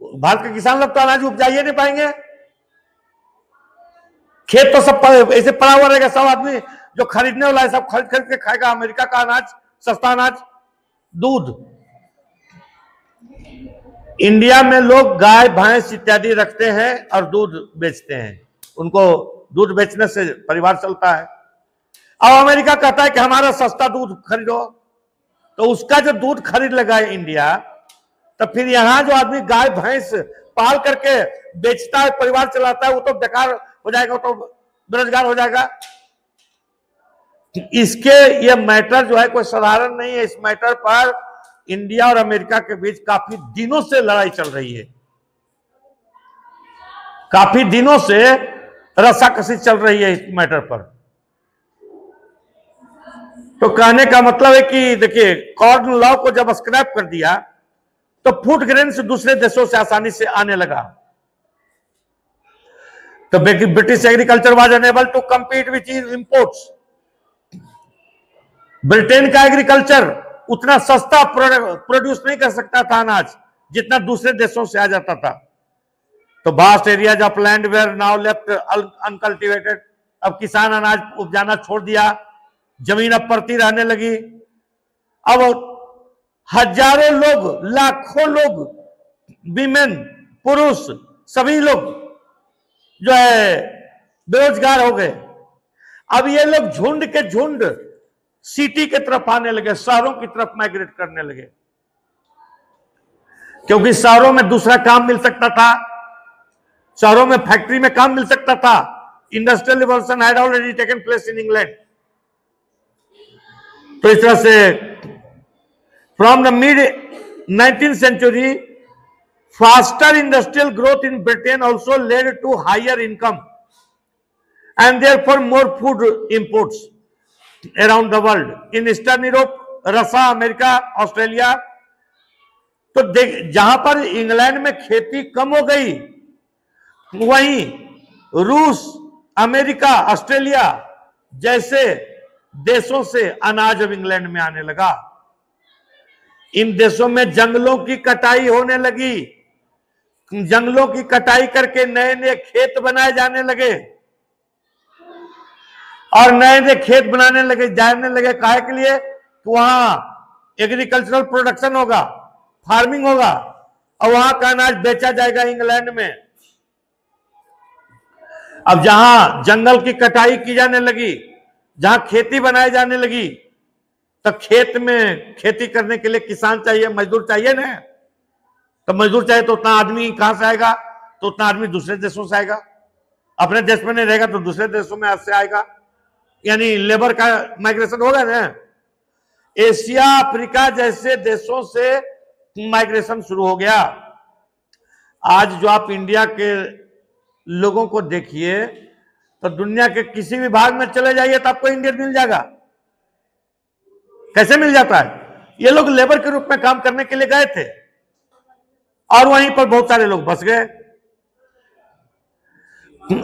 भारत के किसान लोग तो अनाज उपजाइए नहीं पाएंगे, खेत तो सब ऐसे पड़ा हुआ रहेगा। सब आदमी जो खरीदने वाला है सब खरीद खरीद के खाएगा अमेरिका का अनाज, सस्ता अनाज। दूध, इंडिया में लोग गाय भैंस इत्यादि रखते हैं और दूध बेचते हैं, उनको दूध बेचने से परिवार चलता है। अब अमेरिका कहता है कि हमारा सस्ता दूध खरीदो, तो उसका जो दूध खरीद लगा है इंडिया, तो फिर यहां जो आदमी गाय भैंस पाल करके बेचता है, परिवार चलाता है, वो तो बेकार हो जाएगा, वो तो बेरोजगार हो जाएगा। इसके ये मैटर जो है कोई साधारण नहीं है। इस मैटर पर इंडिया और अमेरिका के बीच काफी दिनों से लड़ाई चल रही है, काफी दिनों से रस्साकसी चल रही है इस मैटर पर। तो कहने का मतलब है कि देखिए, कॉर्न लॉ को जब स्क्रैप कर दिया तो फूड ग्रेन से दूसरे देशों से आसानी से आने लगा। तो British agriculture was unable to compete with imports. Britain का एग्रीकल्चर उतना सस्ता प्रोड्यूस नहीं कर सकता था अनाज, जितना दूसरे देशों से आ जाता था। तो vast areas of land were now left uncultivated. अब किसान अनाज उपजाना छोड़ दिया, जमीन अब पड़ती रहने लगी। अब हजारों लोग, लाखों लोग, विमेन, पुरुष, सभी लोग जो है बेरोजगार हो गए। अब ये लोग झुंड के झुंड सिटी की तरफ आने लगे, शहरों की तरफ माइग्रेट करने लगे, क्योंकि शहरों में दूसरा काम मिल सकता था, शहरों में फैक्ट्री में काम मिल सकता था। Industrial revolution had already taken place in England. तो इस तरह से from the mid 19th century faster industrial growth in Britain also led to higher income and therefore more food imports around the world. In Eastern Europe, रसा, America, Australia, तो जहां पर England में खेती कम हो गई, वहीं रूस, अमेरिका, ऑस्ट्रेलिया जैसे देशों से अनाज अब इंग्लैंड में आने लगा। इन देशों में जंगलों की कटाई होने लगी, जंगलों की कटाई करके नए नए खेत बनाए जाने लगे, और नए नए खेत बनाने लगे जाने लगे काहे के लिए? तो वहां एग्रीकल्चरल प्रोडक्शन होगा, फार्मिंग होगा, और वहां का अनाज बेचा जाएगा इंग्लैंड में। अब जहां जंगल की कटाई की जाने लगी, जहां खेती बनाई जाने लगी, तो खेत में खेती करने के लिए किसान चाहिए, मजदूर चाहिए ना। तो मजदूर चाहिए तो उतना आदमी कहां से आएगा? तो उतना आदमी दूसरे देशों से आएगा। अपने देश में नहीं रहेगा तो दूसरे देशों में से आएगा, यानी लेबर का माइग्रेशन होगा ना। एशिया, अफ्रीका जैसे देशों से माइग्रेशन शुरू हो गया। आज जो आप इंडिया के लोगों को देखिए, तो दुनिया के किसी भी भाग में चले जाइए तो आपको इंडियन मिल जाएगा। कैसे मिल जाता है? ये लोग लेबर के रूप में काम करने के लिए गए थे और वहीं पर बहुत सारे लोग बस गए।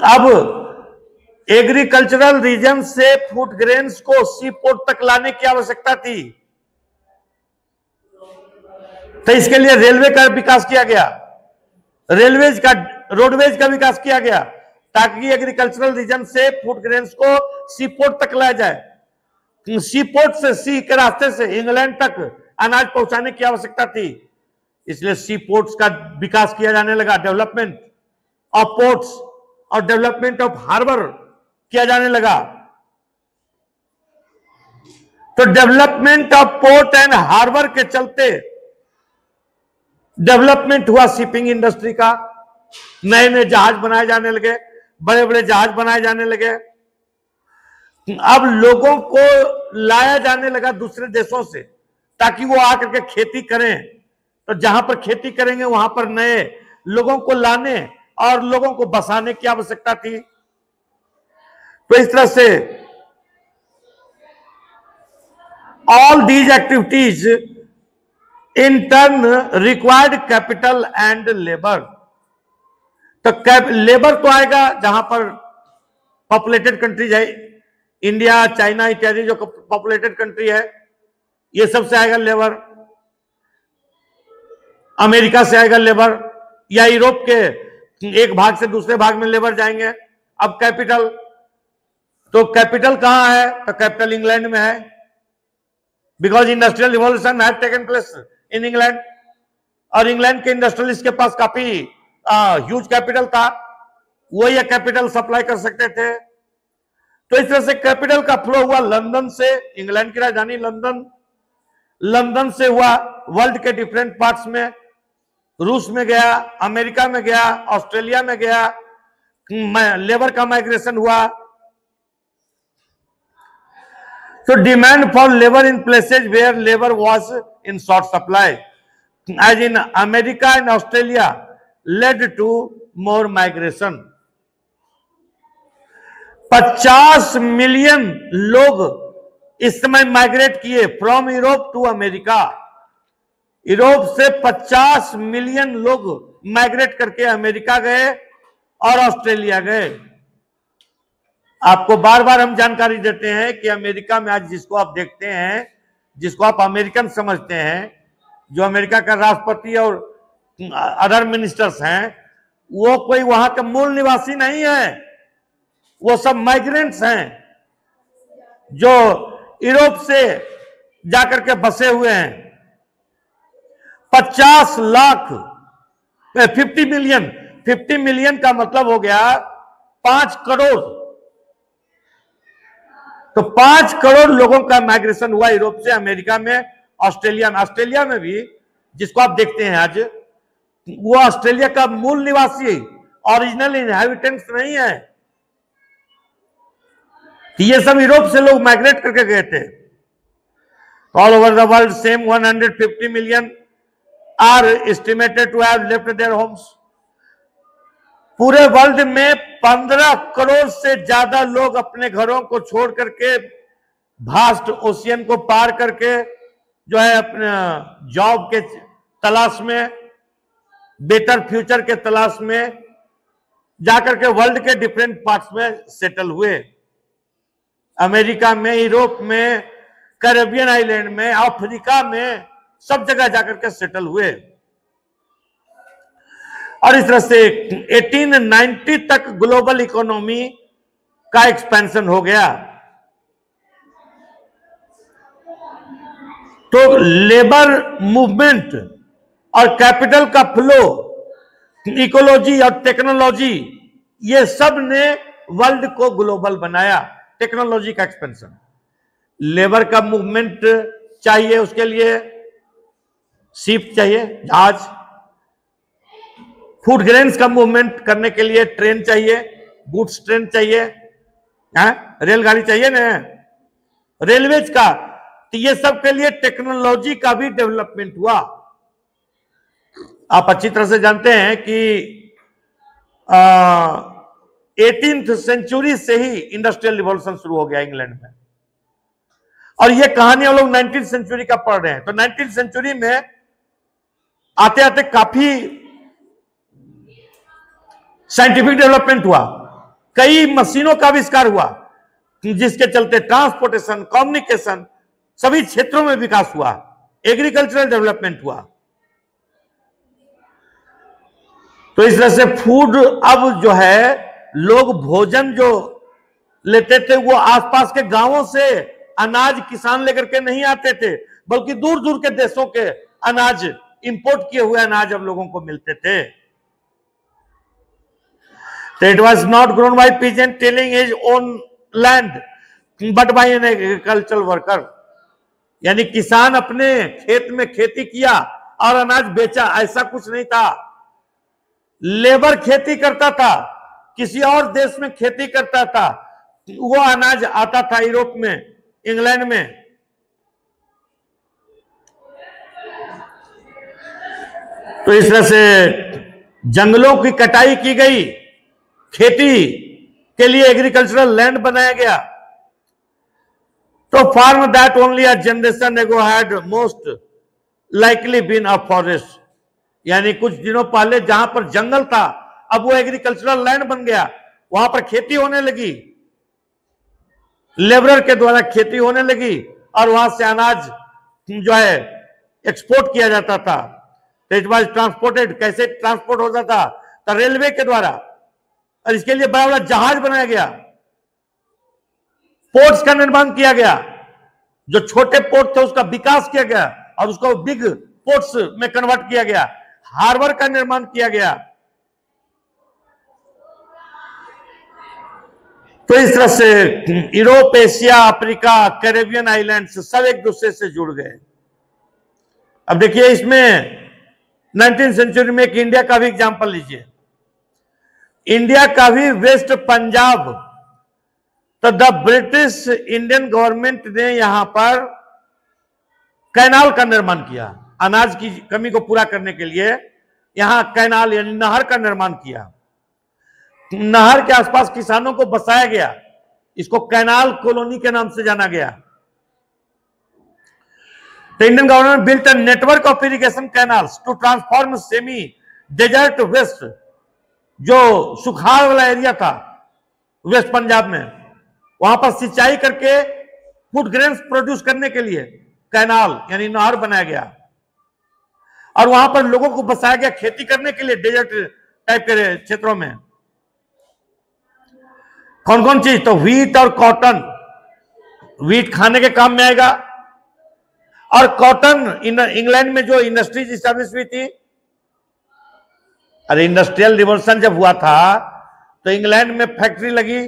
अब एग्रीकल्चरल रीजन से फूड ग्रेन्स को सी पोर्ट तक लाने की आवश्यकता थी, तो इसके लिए रेलवे का विकास किया गया, रेलवेज का, रोडवेज का विकास किया गया, ताकि एग्रीकल्चरल रीजन से फूड ग्रेन्स को सी पोर्ट तक लाया जाए। सी पोर्ट से, सी के रास्ते से इंग्लैंड तक अनाज पहुंचाने की आवश्यकता थी, इसलिए सी पोर्ट्स का विकास किया जाने लगा, डेवलपमेंट ऑफ पोर्ट्स और डेवलपमेंट ऑफ हार्बर किया जाने लगा। तो development of port and harbour के चलते डेवलपमेंट हुआ शिपिंग इंडस्ट्री का, नए नए जहाज बनाए जाने लगे, बड़े बड़े जहाज बनाए जाने लगे। अब लोगों को लाया जाने लगा दूसरे देशों से, ताकि वो आकर के खेती करें। तो जहां पर खेती करेंगे वहां पर नए लोगों को लाने और लोगों को बसाने की आवश्यकता थी। तो इस तरह से all these activities in turn required capital and labour. तो लेबर तो आएगा जहां पर पॉपुलेटेड कंट्रीज है, इंडिया, चाइना इत्यादि जो पॉपुलेटेड कंट्री है, ये सब से आएगा लेबर। अमेरिका से आएगा लेबर, या यूरोप के एक भाग से दूसरे भाग में लेबर जाएंगे। अब कैपिटल, तो कैपिटल कहां है? तो कैपिटल इंग्लैंड में है, because industrial revolution had taken place in England, और इंग्लैंड के इंडस्ट्रियलिस्ट के पास काफी ह्यूज कैपिटल था, वो ये कैपिटल सप्लाई कर सकते थे। तो इस तरह से कैपिटल का फ्लो हुआ लंदन से, इंग्लैंड की राजधानी लंदन, लंदन से हुआ वर्ल्ड के डिफरेंट पार्ट्स में, रूस में गया, अमेरिका में गया, ऑस्ट्रेलिया में गया, लेबर का माइग्रेशन हुआ। So demand for labor in places where labor was in short supply, as in America and Australia, led to more migration. 50 million लोग इस समय माइग्रेट किए from Europe to America. Europe से 50 million लोग migrate करके America गए और Australia गए। आपको बार बार हम जानकारी देते हैं कि अमेरिका में आज जिसको आप देखते हैं, जिसको आप अमेरिकन समझते हैं, जो अमेरिका का राष्ट्रपति और अदर मिनिस्टर्स हैं, वो कोई वहां का मूल निवासी नहीं है, वो सब माइग्रेंट्स हैं जो यूरोप से जाकर के बसे हुए हैं। 50 लाख, 50 मिलियन, 50 मिलियन का मतलब हो गया 5 करोड़। तो 5 करोड़ लोगों का माइग्रेशन हुआ यूरोप से अमेरिका में, ऑस्ट्रेलिया में। ऑस्ट्रेलिया में भी जिसको आप देखते हैं आज, वो ऑस्ट्रेलिया का मूल निवासी, ओरिजिनल इनहेबिटेंट्स नहीं है, ये सब यूरोप से लोग माइग्रेट करके गए थे। All over the world same 150 million are estimated to have left their homes. पूरे वर्ल्ड में 15 करोड़ से ज्यादा लोग अपने घरों को छोड़ करके, भास्ट ओशियन को पार करके, जो है अपने जॉब के तलाश में, बेटर फ्यूचर के तलाश में जाकर के वर्ल्ड के डिफरेंट पार्ट्स में सेटल हुए। अमेरिका में, यूरोप में, कैरेबियन आइलैंड में, अफ्रीका में, सब जगह जाकर के सेटल हुए। और इस तरह से 1890 तक ग्लोबल इकोनॉमी का एक्सपेंशन हो गया। तो लेबर मूवमेंट और कैपिटल का फ्लो, इकोलॉजी और टेक्नोलॉजी, ये सब ने वर्ल्ड को ग्लोबल बनाया। टेक्नोलॉजी का एक्सपेंशन, लेबर का मूवमेंट चाहिए, उसके लिए शिप चाहिए, जहाज। फूड ग्रेन्स का मूवमेंट करने के लिए ट्रेन चाहिए, गुड्स ट्रेन चाहिए, रेलगाड़ी चाहिए ना, रेलवेज का। तो ये सब के लिए टेक्नोलॉजी का भी डेवलपमेंट हुआ। आप अच्छी तरह से जानते हैं कि 18th सेंचुरी से ही इंडस्ट्रियल रिवॉल्यूशन शुरू हो गया इंग्लैंड में। और ये कहानी हम लोग 19th सेंचुरी का पढ़ रहे हैं। तो 19th सेंचुरी में आते आते काफी साइंटिफिक डेवलपमेंट हुआ, कई मशीनों का आविष्कार हुआ, जिसके चलते ट्रांसपोर्टेशन, कम्युनिकेशन, सभी क्षेत्रों में विकास हुआ, एग्रीकल्चरल डेवलपमेंट हुआ। तो इस तरह से फूड, अब जो है लोग भोजन जो लेते थे वो आसपास के गांवों से अनाज किसान लेकर के नहीं आते थे, बल्कि दूर दूर के देशों के अनाज, इंपोर्ट किए हुए अनाज अब लोगों को मिलते थे। So it was not grown by peasant tilling his own land, but by an agricultural worker. यानी किसान अपने खेत में खेती किया और अनाज बेचा, ऐसा कुछ नहीं था। लेबर खेती करता था, किसी और देश में खेती करता था, वो अनाज आता था यूरोप में, इंग्लैंड में। तो इस तरह से जंगलों की कटाई की गई, खेती के लिए एग्रीकल्चरल लैंड बनाया गया। तो farm that only a generation ago had most likely been a forest, यानी कुछ दिनों पहले जहां पर जंगल था, अब वो एग्रीकल्चरल लैंड बन गया, वहां पर खेती होने लगी, लेबरर के द्वारा खेती होने लगी, और वहां से अनाज जो है एक्सपोर्ट किया जाता था। तो इट वाज ट्रांसपोर्टेड, कैसे ट्रांसपोर्ट होता था? तो रेलवे के द्वारा, और इसके लिए बड़ा बड़ा जहाज बनाया गया, पोर्ट्स का निर्माण किया गया, जो छोटे पोर्ट थे उसका विकास किया गया और उसको बिग पोर्ट्स में कन्वर्ट किया गया, हार्बर का निर्माण किया गया। तो इस तरह से Europe, Asia, Africa, Caribbean islands सब एक दूसरे से जुड़ गए। अब देखिए इसमें 19th सेंचुरी में एक इंडिया का भी एग्जांपल लीजिए। इंडिया का भी वेस्ट पंजाब, तो द ब्रिटिश इंडियन गवर्नमेंट ने यहां पर कैनाल का निर्माण किया, अनाज की कमी को पूरा करने के लिए यहां कैनाल यानी नहर का निर्माण किया। नहर के आसपास किसानों को बसाया गया, इसको कैनाल कॉलोनी के नाम से जाना गया। The Indian government built a network of irrigation canals to transform semi desert west, जो सुखाड़ वाला एरिया था वेस्ट पंजाब में, वहां पर सिंचाई करके फूड ग्रेन्स प्रोड्यूस करने के लिए कैनाल यानी नहर बनाया गया, और वहां पर लोगों को बसाया गया खेती करने के लिए डेजर्ट टाइप के क्षेत्रों में। कौन कौन चीज? तो व्हीट और कॉटन। व्हीट खाने के काम में आएगा, और कॉटन इंग्लैंड में जो इंडस्ट्रीज स्टैब्लिश हुई थी, अरे इंडस्ट्रियल रिवॉल्यूशन जब हुआ था तो इंग्लैंड में फैक्ट्री लगी,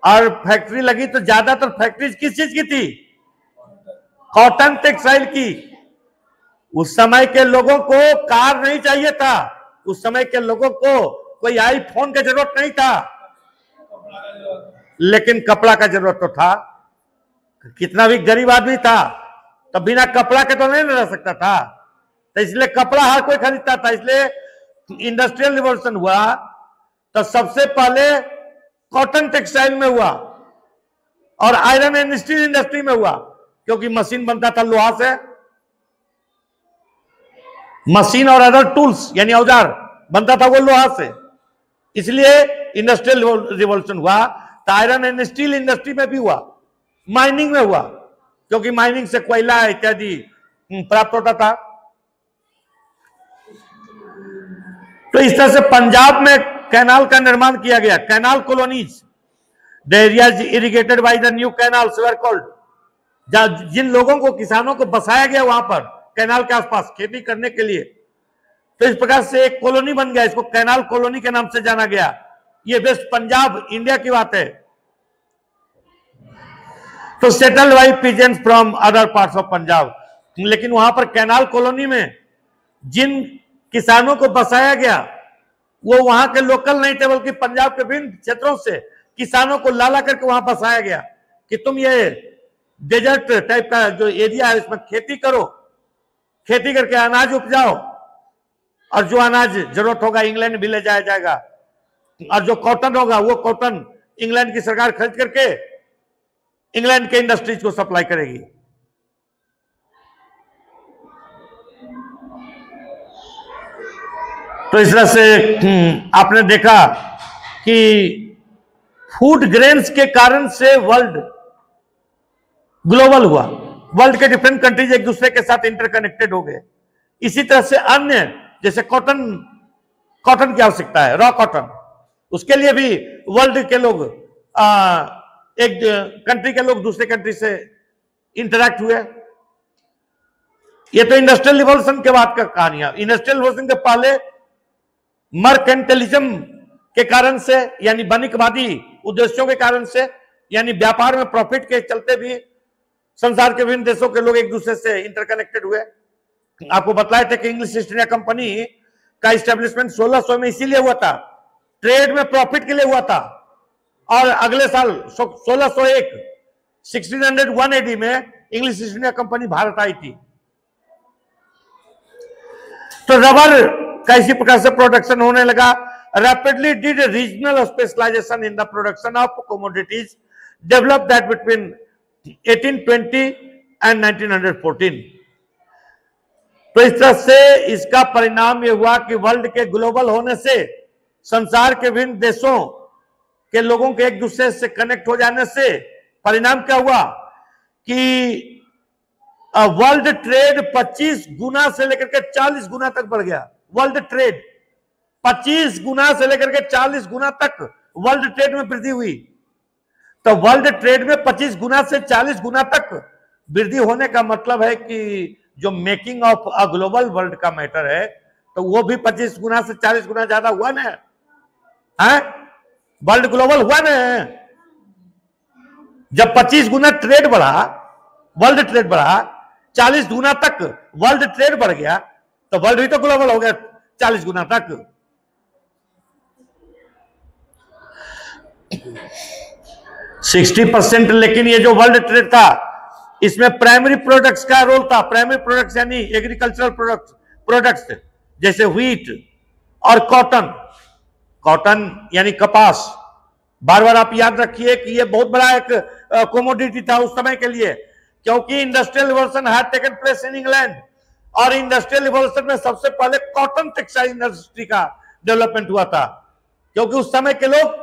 और फैक्ट्री लगी तो ज्यादातर फैक्ट्रीज किस चीज की थी? कॉटन टेक्सटाइल की। उस समय के लोगों को कार नहीं चाहिए था, उस समय के लोगों को कोई आईफोन की जरूरत नहीं था, लेकिन कपड़ा का जरूरत तो था। कितना भी गरीब आदमी था तो बिना कपड़ा के तो नहीं रह सकता था, तो इसलिए कपड़ा हर कोई खरीदता था। इसलिए इंडस्ट्रियल रिवॉल्यूशन हुआ तो सबसे पहले कॉटन टेक्सटाइल में हुआ और आयरन एंड स्टील इंडस्ट्री में हुआ, क्योंकि मशीन बनता था लोहा से, मशीन और अदर टूल्स यानी औजार बनता था वो लोहा से, इसलिए इंडस्ट्रियल रिवॉल्यूशन हुआ। तो आयरन एंड स्टील इंडस्ट्री में भी हुआ, माइनिंग में हुआ, क्योंकि माइनिंग से कोयला इत्यादि प्राप्त होता था। तो इस तरह से पंजाब में कैनाल का निर्माण किया गया, canal colonies, the areas irrigated by the new canals were called, जिन लोगों को, किसानों को बसाया गया वहां पर कैनाल के आसपास खेती करने के लिए, तो इस प्रकार से एक कॉलोनी बन गया, इसको कैनाल कॉलोनी के नाम से जाना गया। ये वेस्ट पंजाब इंडिया की बात है। तो settled bye peasants from other parts of Punjab, लेकिन वहां पर कैनाल कॉलोनी में जिन किसानों को बसाया गया वो वहां के लोकल नहीं थे, बल्कि पंजाब के विभिन्न क्षेत्रों से किसानों को ला करके वहां बसाया गया कि तुम ये डेजर्ट टाइप का जो एरिया है इसमें खेती करो, खेती करके अनाज उपजाओ, और जो अनाज जरूरत होगा इंग्लैंड भी ले जाया जाएगा, और जो कॉटन होगा वो कॉटन इंग्लैंड की सरकार खरीद करके इंग्लैंड के इंडस्ट्रीज को सप्लाई करेगी। तो इस तरह से आपने देखा कि फूड ग्रेन्स के कारण से वर्ल्ड ग्लोबल हुआ, वर्ल्ड के डिफरेंट कंट्रीज एक दूसरे के साथ इंटरकनेक्टेड हो गए। इसी तरह से अन्य जैसे कॉटन की आवश्यकता है, रॉ कॉटन, उसके लिए भी वर्ल्ड के लोग एक कंट्री के लोग दूसरे कंट्री से इंटरैक्ट हुए। ये तो इंडस्ट्रियल रिवॉल्यूशन के बाद का कहानी है। इंडस्ट्रियल रिवॉल्यूशन के पहले मर्केंटलिज्म के कारण से, यानी वणिकवादी उद्देश्यों के कारण से, यानी व्यापार में प्रॉफिट के चलते भी संसार के विभिन्न देशों के लोग एक दूसरे से इंटरकनेक्टेड हुए। आपको बताए थे कि इंग्लिश ईस्ट इंडिया कंपनी का इस्टेब्लिशमेंट 1600 में इसीलिए हुआ था, ट्रेड में प्रॉफिट के लिए हुआ था, और अगले साल 1601 एडी में English East India Company Bharat आई थी। तो रबर का इसी प्रकार से प्रोडक्शन होने लगा। Rapidly did regional specialisation in the production of commodities develop that between 1820 and 1914। तो इस तरह से इसका परिणाम यह हुआ कि वर्ल्ड के ग्लोबल होने से, संसार के विभिन्न देशों के लोगों के एक दूसरे से कनेक्ट हो जाने से परिणाम क्या हुआ कि वर्ल्ड ट्रेड 25 गुना से लेकर के 40 गुना तक बढ़ गया। वर्ल्ड ट्रेड 25 गुना से लेकर के 40 गुना तक वर्ल्ड ट्रेड में वृद्धि हुई। तो वर्ल्ड ट्रेड में 25 गुना से 40 गुना तक वृद्धि होने का मतलब है कि जो making of a global world का मैटर है, तो वो भी 25 गुना से 40 गुना ज्यादा हुआ ना है। वर्ल्ड ग्लोबल हुआ ना। जब 25 गुना ट्रेड बढ़ा, वर्ल्ड ट्रेड बढ़ा, 40 गुना तक वर्ल्ड ट्रेड बढ़ गया, तो वर्ल्ड भी तो ग्लोबल हो गया 40 गुना तक। 60%, लेकिन ये जो वर्ल्ड ट्रेड था इसमें प्राइमरी प्रोडक्ट्स का रोल था। प्राइमरी प्रोडक्ट्स यानी एग्रीकल्चरल प्रोडक्ट्स जैसे व्हीट और कॉटन यानी कपास। बार बार आप याद रखिए कि ये बहुत बड़ा एक कमोडिटी था उस समय के लिए, क्योंकि industrial revolution had taken place in England, और इंडस्ट्रियल रिवॉल्यूशन में सबसे पहले कॉटन टेक्सटाइल इंडस्ट्री का डेवलपमेंट हुआ था। क्योंकि उस समय के लोग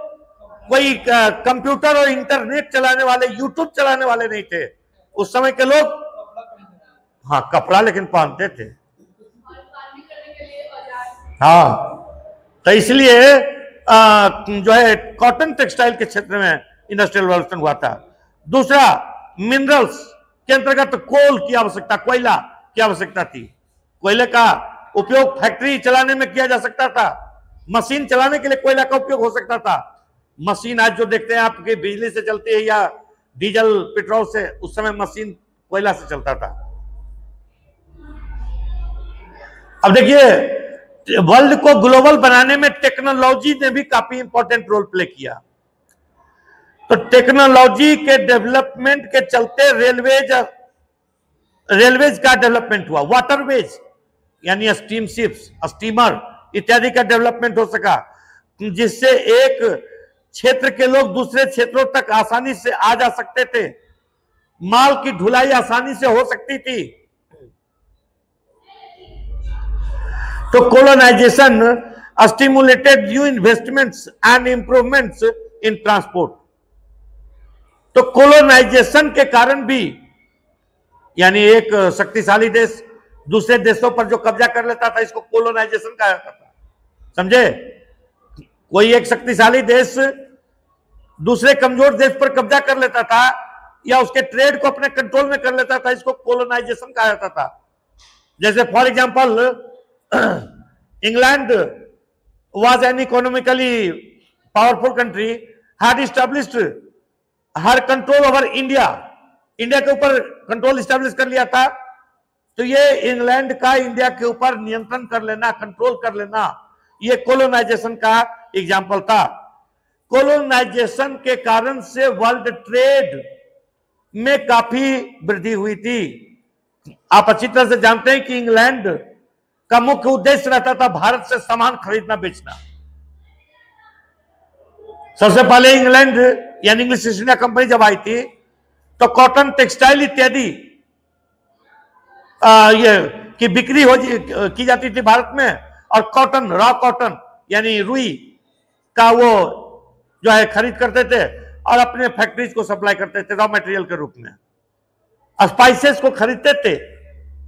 कोई कंप्यूटर और इंटरनेट चलाने वाले, यूट्यूब चलाने वाले नहीं थे। उस समय के लोग हाँ कपड़ा लेकिन पहनते थे। हाँ, तो इसलिए जो है कॉटन टेक्सटाइल के क्षेत्र में इंडस्ट्रियल रिवॉल्यूशन हुआ था। दूसरा, मिनरल्स के अंतर्गत कोल की आवश्यकता, कोयला की आवश्यकता थी। कोयले का उपयोग फैक्ट्री चलाने में किया जा सकता था, मशीन चलाने के लिए कोयला का उपयोग हो सकता था। मशीन आज जो देखते हैं आपकी बिजली से चलती है या डीजल पेट्रोल से, उस समय मशीन कोयला से चलता था। अब देखिए, वर्ल्ड को ग्लोबल बनाने में टेक्नोलॉजी ने भी काफी इंपॉर्टेंट रोल प्ले किया। तो टेक्नोलॉजी के डेवलपमेंट के चलते रेलवेज का डेवलपमेंट हुआ, वाटरवेज यानी स्टीमशिप्स, स्टीमर इत्यादि का डेवलपमेंट हो सका, जिससे एक क्षेत्र के लोग दूसरे क्षेत्रों तक आसानी से आ जा सकते थे, माल की ढुलाई आसानी से हो सकती थी। तो colonisation stimulated new investments and improvements in transport. तो कोलोनाइजेशन के कारण भी, यानी एक शक्तिशाली देश दूसरे देशों पर जो कब्जा कर लेता था, इसको कोलोनाइजेशन कहा जाता था। समझे? कोई एक शक्तिशाली देश दूसरे कमजोर देश पर कब्जा कर लेता था या उसके ट्रेड को अपने कंट्रोल में कर लेता था, इसको कोलोनाइजेशन कहा जाता था। जैसे for example, England was an economically powerful country, had established her control over India, India के ऊपर कंट्रोल एस्टैब्लिश कर लिया था। तो ये इंग्लैंड का इंडिया के ऊपर नियंत्रण कर लेना, कंट्रोल कर लेना, ये कोलोनाइजेशन का एग्जाम्पल था। कोलोनाइजेशन के कारण से वर्ल्ड ट्रेड में काफी वृद्धि हुई थी। आप अच्छी तरह से जानते हैं कि इंग्लैंड का मुख्य उद्देश्य रहता था भारत से सामान खरीदना बेचना। सबसे पहले इंग्लैंड यानी इंग्लिश ईस्ट इंडिया कंपनी जब आई थी तो कॉटन, टेक्सटाइल इत्यादि ये की बिक्री की जाती थी भारत में, और कॉटन, रॉ कॉटन यानी रुई का वो जो है खरीद करते थे और अपने फैक्ट्रीज को सप्लाई करते थे रॉ मटेरियल के रूप में। स्पाइसेस को खरीदते थे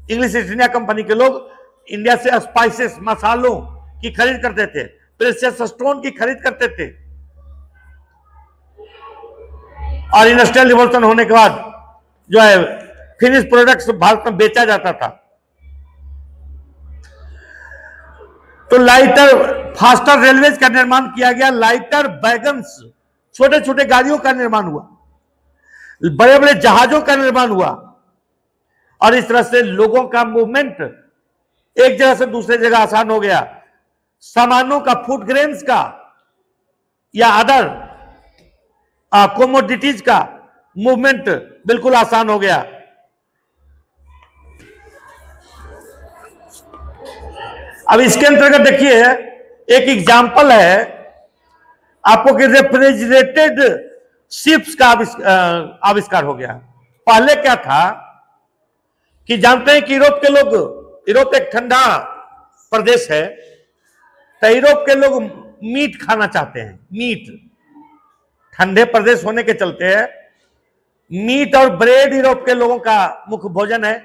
इंग्लिश ईस्ट इंडिया कंपनी के लोग, इंडिया से स्पाइसेस, मसालों की खरीद करते थे, प्रेशियस स्टोन की खरीद करते थे। और इंडस्ट्रियल रिवॉल्यूशन होने के बाद जो है फिनिश प्रोडक्ट्स भारत में बेचा जाता था। तो लाइटर, फास्टर रेलवेज का निर्माण किया गया, लाइटर वैगन्स, छोटे छोटे गाड़ियों का निर्माण हुआ, बड़े बड़े जहाजों का निर्माण हुआ, और इस तरह से लोगों का मूवमेंट एक जगह से दूसरे जगह आसान हो गया। सामानों का, फूड ग्रेन्स का या अदर कोमोडिटीज का मूवमेंट बिल्कुल आसान हो गया। अब इसके अंतर्गत देखिए एक एग्जाम्पल है आपको कि रेफ्रिजरेटेड शिप्स का आविष्कार हो गया। पहले क्या था कि जानते हैं कि यूरोप के लोग, यूरोप एक ठंडा प्रदेश है, तो यूरोप के लोग मीट खाना चाहते हैं। मीट, ठंडे प्रदेश होने के चलते मीट और ब्रेड यूरोप के लोगों का मुख्य भोजन है।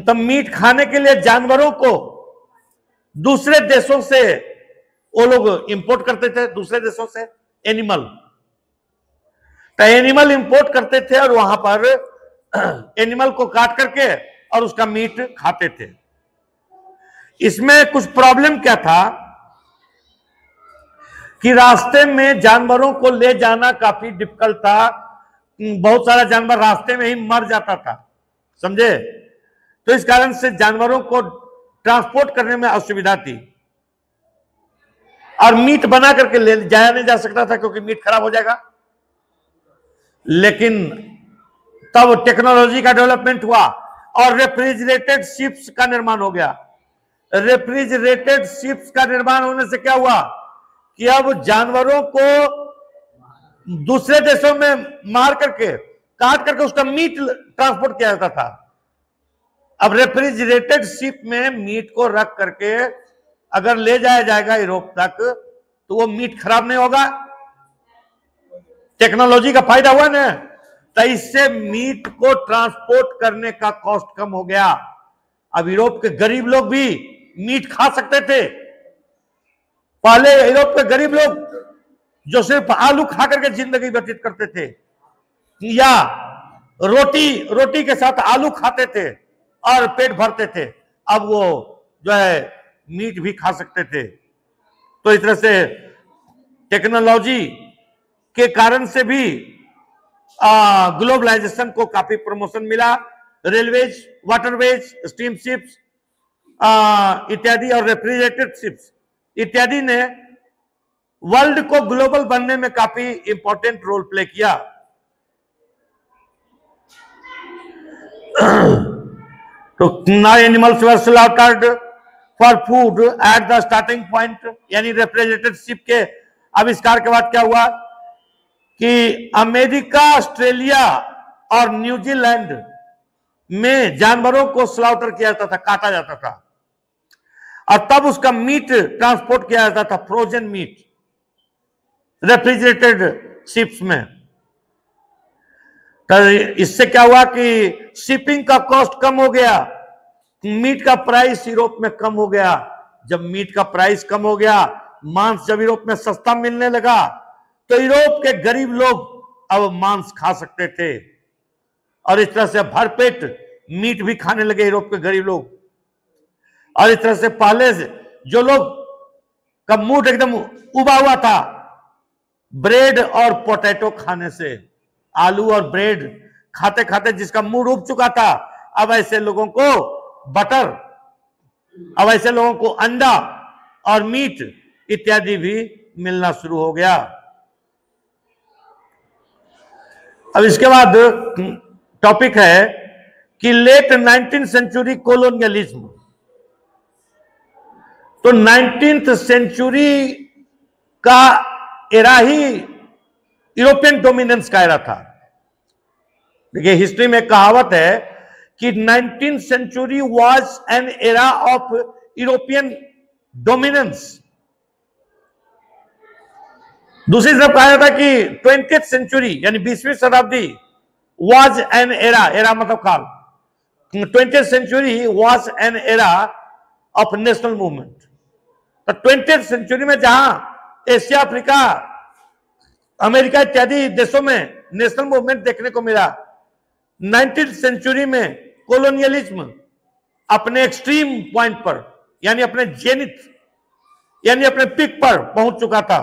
तो मीट खाने के लिए जानवरों को दूसरे देशों से वो लोग इंपोर्ट करते थे, दूसरे देशों से एनिमल, तो एनिमल इंपोर्ट करते थे और वहां पर एनिमल को काट करके और उसका मीट खाते थे। इसमें कुछ प्रॉब्लम क्या था कि रास्ते में जानवरों को ले जाना काफी डिफिकल्ट था, बहुत सारा जानवर रास्ते में ही मर जाता था, समझे? तो इस कारण से जानवरों को ट्रांसपोर्ट करने में असुविधा थी, और मीट बना करके ले जाया नहीं जा सकता था क्योंकि मीट खराब हो जाएगा। लेकिन तब टेक्नोलॉजी का डेवलपमेंट हुआ और रेफ्रिजरेटेड शिप्स का निर्माण हो गया। रेफ्रिजरेटेड शिप्स का निर्माण होने से क्या हुआ कि अब जानवरों को दूसरे देशों में मार करके, काट करके उसका मीट ट्रांसपोर्ट किया जाता था। अब रेफ्रिजरेटेड शिप में मीट को रख करके अगर ले जाया जाएगा यूरोप तक तो वो मीट खराब नहीं होगा। टेक्नोलॉजी का फायदा हुआ ना, तो इससे मीट को ट्रांसपोर्ट करने का कॉस्ट कम हो गया। अब यूरोप के गरीब लोग भी मीट खा सकते थे। पहले यूरोप के गरीब लोग जो सिर्फ आलू खा करके जिंदगी व्यतीत करते थे या रोटी के साथ आलू खाते थे और पेट भरते थे, अब वो जो है मीट भी खा सकते थे। तो इस तरह से टेक्नोलॉजी के कारण से भी ग्लोबलाइजेशन को काफी प्रमोशन मिला। रेलवेज, वाटरवेज, स्टीम शिप्स इत्यादि और रेफ्रिजरेटेड शिप्स इत्यादि ने वर्ल्ड को ग्लोबल बनने में काफी इंपॉर्टेंट रोल प्ले किया। तो now animals were slaughtered for food at the starting point, यानी रेफ्रिजरेटेड शिप के आविष्कार के बाद क्या हुआ कि अमेरिका, ऑस्ट्रेलिया और न्यूजीलैंड में जानवरों को स्लाउटर किया जाता था, काटा जाता था, और तब उसका मीट ट्रांसपोर्ट किया जाता था, फ्रोजन मीट रेफ्रिजरेटेड शिप्स में। तो इससे क्या हुआ कि शिपिंग का कॉस्ट कम हो गया, मीट का प्राइस यूरोप में कम हो गया। जब मीट का प्राइस कम हो गया, मांस जब यूरोप में सस्ता मिलने लगा, तो यूरोप के गरीब लोग अब मांस खा सकते थे और इस तरह से भरपेट मीट भी खाने लगे यूरोप के गरीब लोग। और इस तरह से पहले जो लोग का मूड एकदम उबा हुआ था ब्रेड और पोटैटो खाने से, आलू और ब्रेड खाते खाते जिसका मूड उब चुका था, अब ऐसे लोगों को बटर, अब ऐसे लोगों को अंडा और मीट इत्यादि भी मिलना शुरू हो गया। अब इसके बाद टॉपिक है कि लेट 19th सेंचुरी कोलोनियलिज्म। तो 19th सेंचुरी का एरा ही यूरोपियन डोमिनेंस का एरा था। देखिए, हिस्ट्री में कहावत है कि 19th century was an era of European dominance. दूसरी तरफ कहा जाता है कि 20th सेंचुरी यानी 20वीं शताब्दी वाज एन एरा, एरा मतलब काल, 20th century was an era of national movement. तो 20th सेंचुरी में जहां एशिया, अफ्रीका, अमेरिका इत्यादि देशों में नेशनल मूवमेंट देखने को मिला, 19th सेंचुरी में कोलोनियलिज्म अपने एक्सट्रीम पॉइंट पर यानी अपने जेनिथ यानी अपने पीक पर पहुंच चुका था।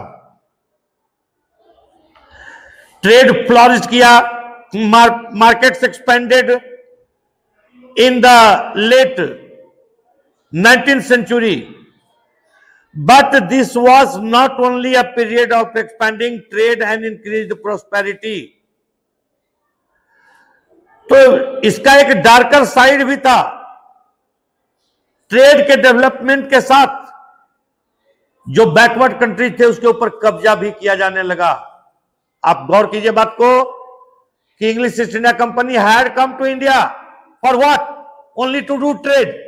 ट्रेड फ्लॉरिश किया, markets expanded in the late 19th century, but this was not only a period of expanding trade and increased prosperity। तो इसका एक डार्कर साइड भी था। ट्रेड के डेवलपमेंट के साथ जो बैकवर्ड कंट्री थे उसके ऊपर कब्जा भी किया जाने लगा। आप गौर कीजिए बात को कि English East India Company had come to India for what? Only to do trade.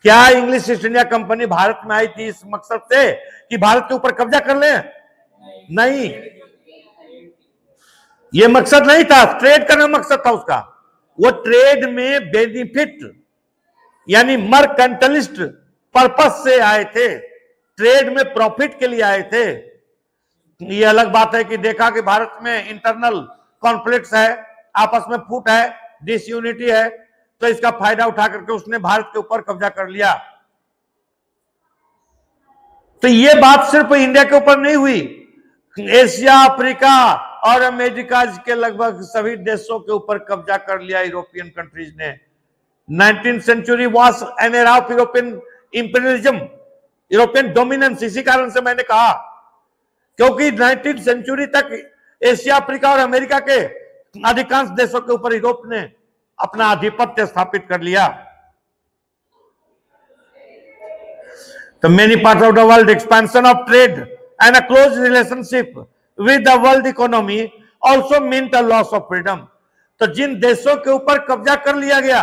क्या English East India Company Bharat में आई थी इस मकसद से कि भारत के ऊपर कब्जा कर ले? नहीं, ये मकसद नहीं था। ट्रेड करना मकसद था उसका। वो ट्रेड में बेनिफिट यानी मर्केंटलिस्ट पर्पस से आए थे, ट्रेड में प्रॉफिट के लिए आए थे। ये अलग बात है कि देखा कि भारत में इंटरनल कॉन्फ्लिक्ट्स है, आपस में फूट है, डिसयूनिटी है, तो इसका फायदा उठा करके उसने भारत के ऊपर कब्जा कर लिया। तो ये बात सिर्फ इंडिया के ऊपर नहीं हुई, एशिया, अफ्रीका और अमेरिका के लगभग सभी देशों के ऊपर कब्जा कर लिया यूरोपियन कंट्रीज ने। 19th century was an era of European imperialism, European dominance. इसी कारण से मैंने कहा क्योंकि 19th सेंचुरी तक एशिया, अफ्रीका और अमेरिका के अधिकांश देशों के ऊपर यूरोप ने अपना आधिपत्य स्थापित कर लिया। तो many parts of the world expansion of trade and a close relationship with the world economy also mean the loss of freedom. तो जिन देशों के ऊपर कब्जा कर लिया गया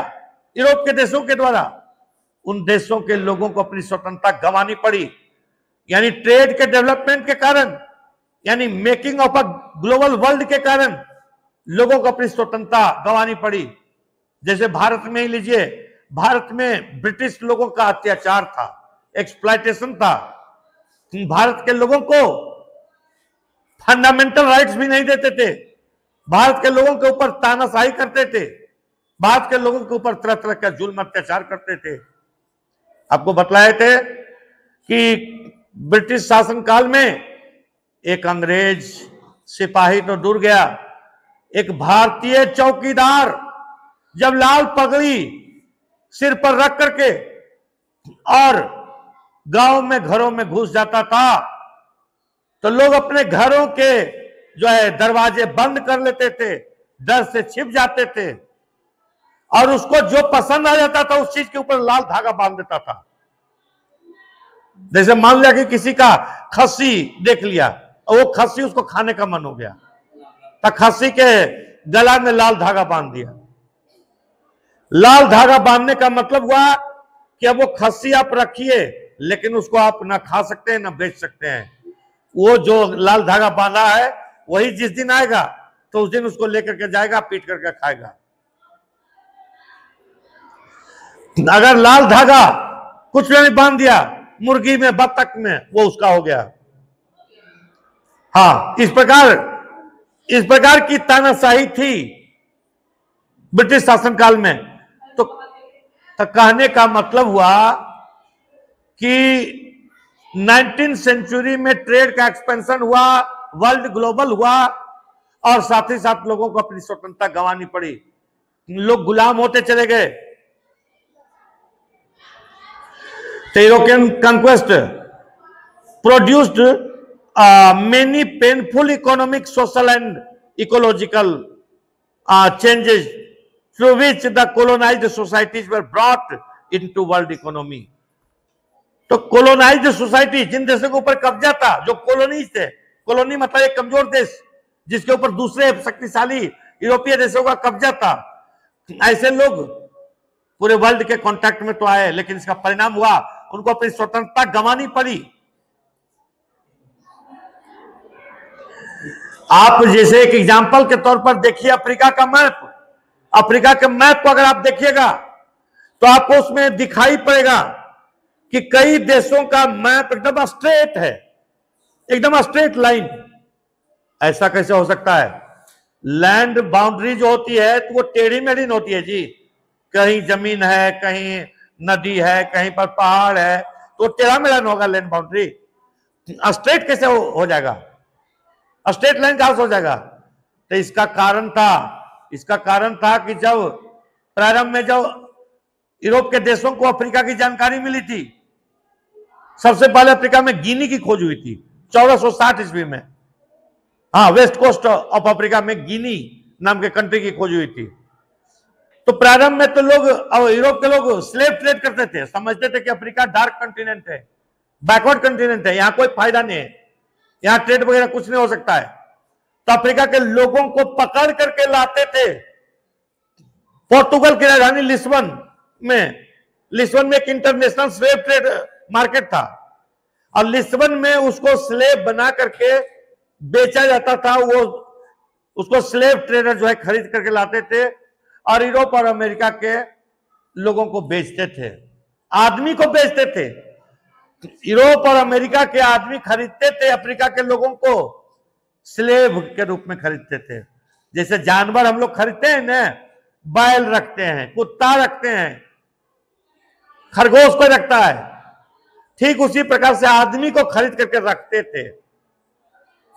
यूरोप के देशों के द्वारा, उन देशों के लोगों को अपनी स्वतंत्रता गंवानी पड़ी। यानी ट्रेड के डेवलपमेंट के कारण, यानी making of a global world के कारण लोगों को अपनी स्वतंत्रता गंवानी पड़ी। जैसे भारत में ही लीजिए, भारत में ब्रिटिश लोगों का अत्याचार था, एक्सप्लॉयटेशन था। भारत के लोगों को फंडामेंटल राइट्स भी नहीं देते थे, भारत के लोगों के ऊपर तानाशाही करते थे, भारत के लोगों के ऊपर तरह तरह का जुल्म अत्याचार करते थे। आपको बतलाए थे कि ब्रिटिश शासनकाल में एक अंग्रेज सिपाही तो दूर गया, एक भारतीय चौकीदार जब लाल पगड़ी सिर पर रख करके और गांव में घरों में घुस जाता था, तो लोग अपने घरों के जो है दरवाजे बंद कर लेते थे, डर से छिप जाते थे, और उसको जो पसंद आ जाता था उस चीज के ऊपर लाल धागा बांध देता था। जैसे मान लिया कि किसी का खस्सी देख लिया और वो खस्सी उसको खाने का मन हो गया, तो खस्सी के गला में लाल धागा बांध दिया। लाल धागा बांधने का मतलब हुआ कि अब वो खस्सी आप रखिए, लेकिन उसको आप ना खा सकते हैं ना बेच सकते हैं। वो जो लाल धागा बांधा है वही जिस दिन आएगा तो उस दिन उसको लेकर के जाएगा, पीट करके खाएगा। अगर लाल धागा कुछ ने बांध दिया मुर्गी में, बत्तख में, वो उसका हो गया। हाँ, इस प्रकार की तानाशाही थी ब्रिटिश शासनकाल में। तो कहने का मतलब हुआ कि 19वीं सेंचुरी में ट्रेड का एक्सपेंशन हुआ, वर्ल्ड ग्लोबल हुआ, और साथ ही साथ लोगों को अपनी स्वतंत्रता गंवानी पड़ी, लोग गुलाम होते चले गए। European conquest produced many painful economic, social and ecological changes through which the colonized societies were brought into world economy. तो कोलोनाइज्ड सोसाइटी, जिन देशों के ऊपर कब्जा था, जो कॉलोनीज थे, कॉलोनी मतलब एक कमजोर देश जिसके ऊपर दूसरे शक्तिशाली यूरोपीय देशों का कब्जा था, ऐसे लोग पूरे वर्ल्ड के कांटेक्ट में तो आए, लेकिन इसका परिणाम हुआ उनको अपनी स्वतंत्रता गंवानी पड़ी। आप जैसे एक एग्जांपल के तौर पर देखिए अफ्रीका का मैप। अफ्रीका के मैप को अगर आप देखिएगा तो आपको उसमें दिखाई पड़ेगा कि कई देशों का मैप एकदम स्ट्रेट है, एकदम स्ट्रेट लाइन। ऐसा कैसे हो सकता है? लैंड बाउंड्री जो होती है तो वो टेढ़ी मेढ़ी होती है जी, कहीं जमीन है, कहीं नदी है, कहीं पर पहाड़ है, तो टेढ़ा मेढ़ा होगा लैंड बाउंड्री। स्ट्रेट कैसे हो जाएगा? स्ट्रेट लाइन कहां से हो जाएगा? तो इसका कारण था कि जब प्रारंभ में जब यूरोप के देशों को अफ्रीका की जानकारी मिली थी, सबसे पहले अफ्रीका में गिनी की खोज हुई थी 1460 ईस्वी में। हाँ, वेस्ट कोस्ट ऑफ अफ्रीका में गिनी नाम के कंट्री की खोज हुई थी। तो प्रारंभ में तो लोग, यूरोप के लोग स्लेव ट्रेड करते थे, समझते थे कि अफ्रीका डार्क कंटिनेंट है, बैकवर्ड कंटिनेंट है, यहां कोई फायदा नहीं है, यहां ट्रेड वगैरह कुछ नहीं हो सकता है। तो अफ्रीका के लोगों को पकड़ करके लाते थे। पोर्तुगल की राजधानी लिस्बन में एक इंटरनेशनल स्लेव ट्रेड मार्केट था, और लिस्बन में उसको स्लेव बना करके बेचा जाता था। वो उसको स्लेव ट्रेडर जो है खरीद करके लाते थे और यूरोप और अमेरिका के लोगों को बेचते थे, आदमी को बेचते थे। यूरोप और अमेरिका के आदमी खरीदते थे अफ्रीका के लोगों को, स्लेव के रूप में खरीदते थे। जैसे जानवर हम लोग खरीदते हैं ना, बैल रखते हैं, कुत्ता रखते हैं, खरगोश को रखता है, ठीक उसी प्रकार से आदमी को खरीद करके रखते थे।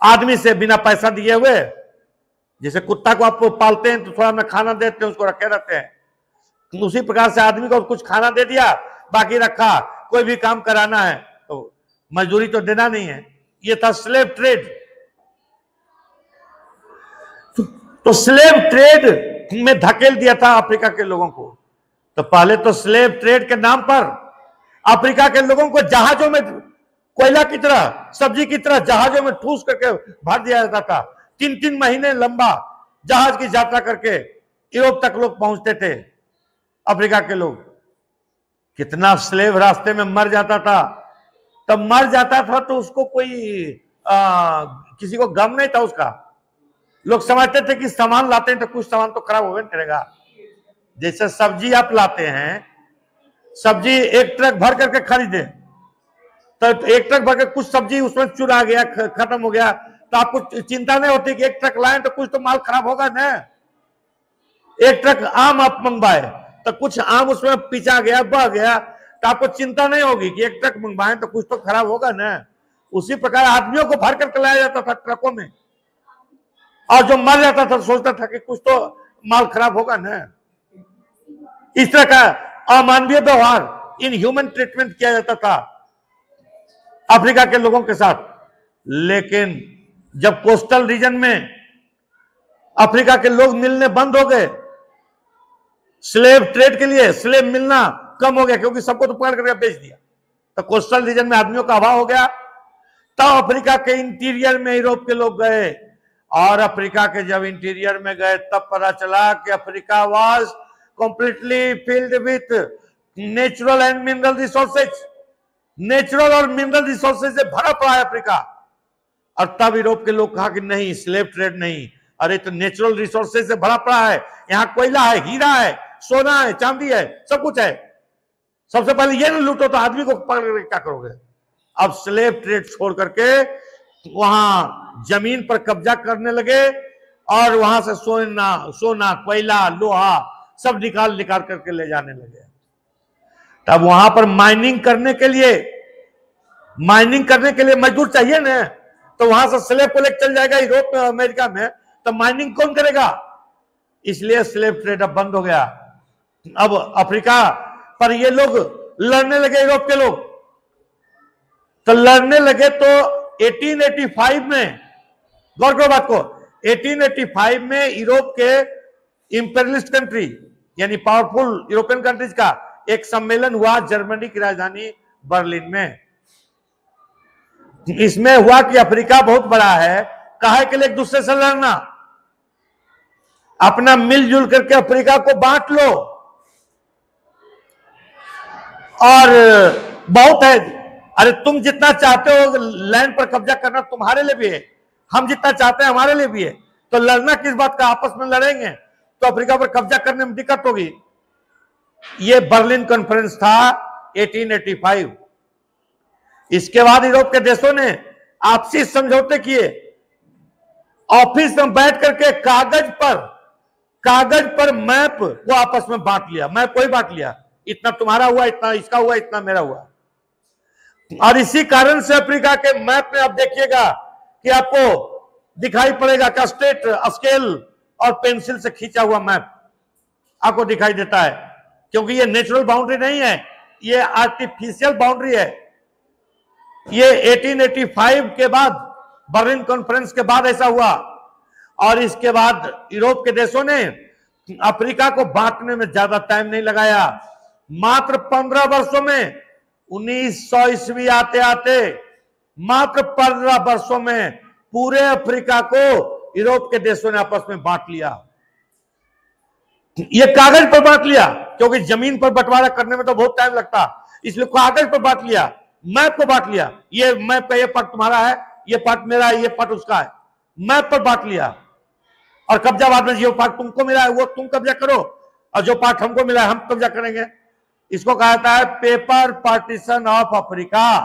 आदमी से बिना पैसा दिए हुए, जैसे कुत्ता को आप पालते हैं तो थोड़ा ना खाना देते हैं, उसको रखे रहते हैं, उसी प्रकार से आदमी को कुछ खाना दे दिया, बाकी रखा। कोई भी काम कराना है तो मजदूरी तो देना नहीं है। ये था स्लेव ट्रेड। तो स्लेव ट्रेड में धकेल दिया था अफ्रीका के लोगों को। तो पहले तो स्लेव ट्रेड के नाम पर अफ्रीका के लोगों को जहाजों में कोयला की तरह, सब्जी की तरह जहाजों में ठूस करके भर दिया जाता था। 3-3 महीने लंबा जहाज की यात्रा करके यूरोप तक लोग पहुंचते थे। अफ्रीका के लोग, कितना स्लेव रास्ते में मर जाता था। तब मर जाता था तो उसको कोई किसी को गम नहीं था उसका। लोग समझते थे कि सामान लाते हैं तो कुछ सामान तो खराब होगा करेगा। जैसे सब्जी आप लाते हैं, सब्जी एक ट्रक भर करके खरीदे, तो एक ट्रक भर के कुछ सब्जी उसमें चुरा गया, खत्म हो गया, तो आपको चिंता नहीं होती कि एक ट्रक लाए तो कुछ तो माल खराब होगा ना। एक ट्रक आम आप मंगवाए तो कुछ आम उसमें पिचा गया, बह गया, तो आपको चिंता नहीं होगी कि एक ट्रक मंगवाए तो कुछ तो खराब होगा ना। उसी प्रकार आदमियों को भर करके लाया जाता था ट्रकों में, और जो मर जाता था सोचता था कि कुछ तो माल खराब होगा ना। इस तरह का अमानवीय व्यवहार, इन ह्यूमन ट्रीटमेंट किया जाता था अफ्रीका के लोगों के साथ। लेकिन जब कोस्टल रीजन में अफ्रीका के लोग मिलने बंद हो गए, स्लेव ट्रेड के लिए स्लेव मिलना कम हो गया, क्योंकि सबको तो पकड़ करके बेच दिया, तो कोस्टल रीजन में आदमियों का अभाव हो गया। तब अफ्रीका के इंटीरियर में यूरोप के लोग गए, और अफ्रीका के जब इंटीरियर में गए तब पता चला कि Africa was completely filled with natural and mineral resources. Natural और मिनरल रिसोर्सेज से भरा पड़ा है अफ्रीका। और तब यूरोप के लोग कहा कि नहीं, स्लेव ट्रेड नहीं, अरे तो नेचुरल रिसोर्सेज से भरा पड़ा है, यहाँ कोयला है, हीरा है, सोना है, चांदी है, सब कुछ है। सबसे पहले ये ना लूटो तो आदमी को पकड़ कर क्या करोगे? अब स्लेव ट्रेड छोड़ करके वहां जमीन पर कब्जा करने लगे और वहां से सोना कोयला लोहा सब निकाल करके ले जाने लगे। तब वहां पर माइनिंग करने के लिए मजदूर चाहिए ना, तो वहां से स्लेव को लेकर चल जाएगा यूरोप में, अमेरिका में, तो माइनिंग कौन करेगा? इसलिए स्लेव ट्रेड अब बंद हो गया। अब अफ्रीका पर ये लोग लड़ने लगे, यूरोप के लोग तो लड़ने लगे। तो 1885 में, गौर करो बात को, 1885 में यूरोप के इंपेरियलिस्ट कंट्री यानी पावरफुल यूरोपियन कंट्रीज का एक सम्मेलन हुआ जर्मनी की राजधानी बर्लिन में। इसमें हुआ कि अफ्रीका बहुत बड़ा है, काहे के लिए एक दूसरे से लड़ना, अपना मिलजुल करके अफ्रीका को बांट लो। और बहुत है, अरे तुम जितना चाहते हो लैंड पर कब्जा करना तुम्हारे लिए भी है, हम जितना चाहते हैं हमारे लिए भी है, तो लड़ना किस बात का? आपस में लड़ेंगे तो अफ्रीका पर कब्जा करने में दिक्कत होगी। यह बर्लिन कॉन्फ्रेंस था 1885। इसके बाद यूरोप के देशों ने आपसी समझौते किए, ऑफिस में बैठ करके कागज पर मैप को आपस में बांट लिया, मैप को ही बांट लिया, इतना तुम्हारा हुआ, इतना इसका हुआ, इतना मेरा हुआ। और इसी कारण से अफ्रीका के मैप में आप देखिएगा कि आपको दिखाई पड़ेगा का स्टेट स्केल और पेंसिल से खींचा हुआ मैप आपको दिखाई देता है, क्योंकि ये नेचुरल बाउंड्री नहीं है, ये आर्टिफिशियल बाउंड्री है। ये 1885 के बाद, बर्लिन कॉन्फ्रेंस के बाद ऐसा हुआ। और इसके बाद यूरोप के देशों ने अफ्रीका को बांटने में ज्यादा टाइम नहीं लगाया, मात्र 15 वर्षों में 1900 ईस्वी आते आते मात्र 15 वर्षों में पूरे अफ्रीका को यूरोप के देशों ने आपस में बांट लिया। ये कागज पर बांट लिया, क्योंकि जमीन पर बंटवारा करने में तो बहुत टाइम लगता, इसलिए कागज पर बांट लिया, मैप को बांट लिया। ये मैप का ये पार्ट तुम्हारा है, ये पार्ट मेरा है, ये पार्ट उसका है, मैप पर बांट लिया। और कब्जा बाद में जो पार्ट तुमको मिला है वो तुम कब्जा करो, और जो पार्ट हमको मिला है हम कब्जा करेंगे। इसको कहा जाता है paper partition of Africa.